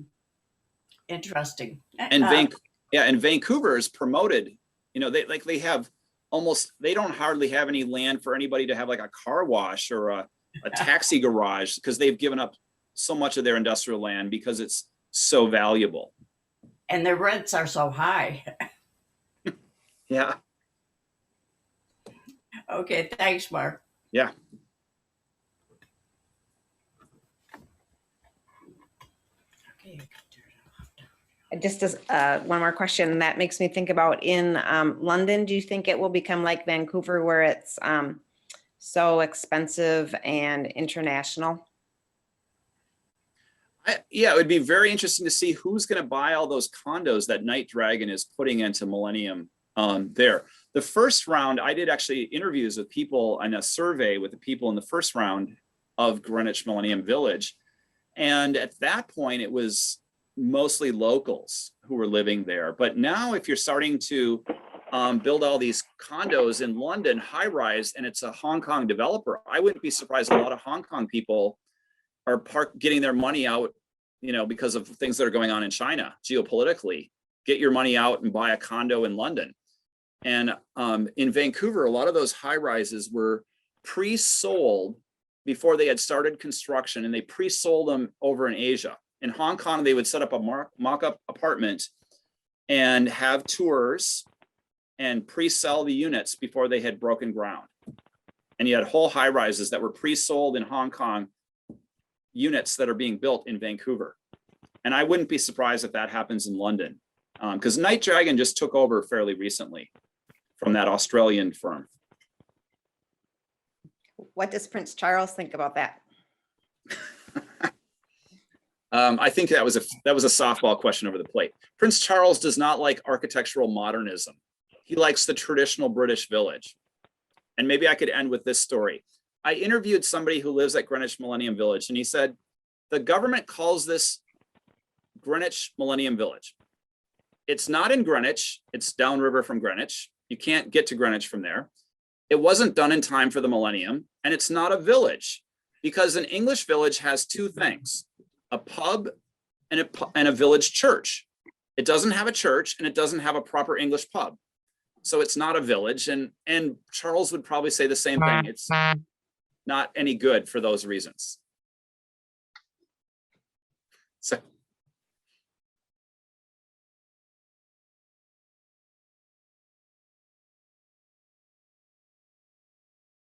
[SPEAKER 3] Interesting.
[SPEAKER 2] And Vancouver is promoted, they don't hardly have any land for anybody to have like a car wash or a taxi garage because they've given up so much of their industrial land because it's so valuable.
[SPEAKER 3] And the rents are so high.
[SPEAKER 2] Yeah.
[SPEAKER 3] Okay, thanks, Mark.
[SPEAKER 2] Yeah.
[SPEAKER 3] Okay.
[SPEAKER 7] Just as one more question, that makes me think about in London, do you think it will become like Vancouver where it's so expensive and international?
[SPEAKER 2] Yeah, it would be very interesting to see who's going to buy all those condos that Night Dragon is putting into Millennium there. The first round, I did actually interviews with people and a survey with the people in the first round of Greenwich Millennium Village. And at that point, it was mostly locals who were living there. But now if you're starting to build all these condos in London, high rise, and it's a Hong Kong developer, I wouldn't be surprised a lot of Hong Kong people are getting their money out, because of things that are going on in China geopolitically. Get your money out and buy a condo in London. And in Vancouver, a lot of those high rises were pre-sold before they had started construction, and they pre-sold them over in Asia. In Hong Kong, they would set up a mock-up apartment and have tours and pre-sell the units before they had broken ground. And you had whole high rises that were pre-sold in Hong Kong, units that are being built in Vancouver. And I wouldn't be surprised if that happens in London, because Night Dragon just took over fairly recently from that Australian firm.
[SPEAKER 7] What does Prince Charles think about that?
[SPEAKER 2] I think that was a softball question over the plate. Prince Charles does not like architectural modernism. He likes the traditional British village. And maybe I could end with this story. I interviewed somebody who lives at Greenwich Millennium Village, and he said, the government calls this Greenwich Millennium Village. It's not in Greenwich, it's downriver from Greenwich. You can't get to Greenwich from there. It wasn't done in time for the millennium, and it's not a village because an English village has two things, a pub and a village church. It doesn't have a church and it doesn't have a proper English pub. So it's not a village, and Charles would probably say the same thing. It's not any good for those reasons. So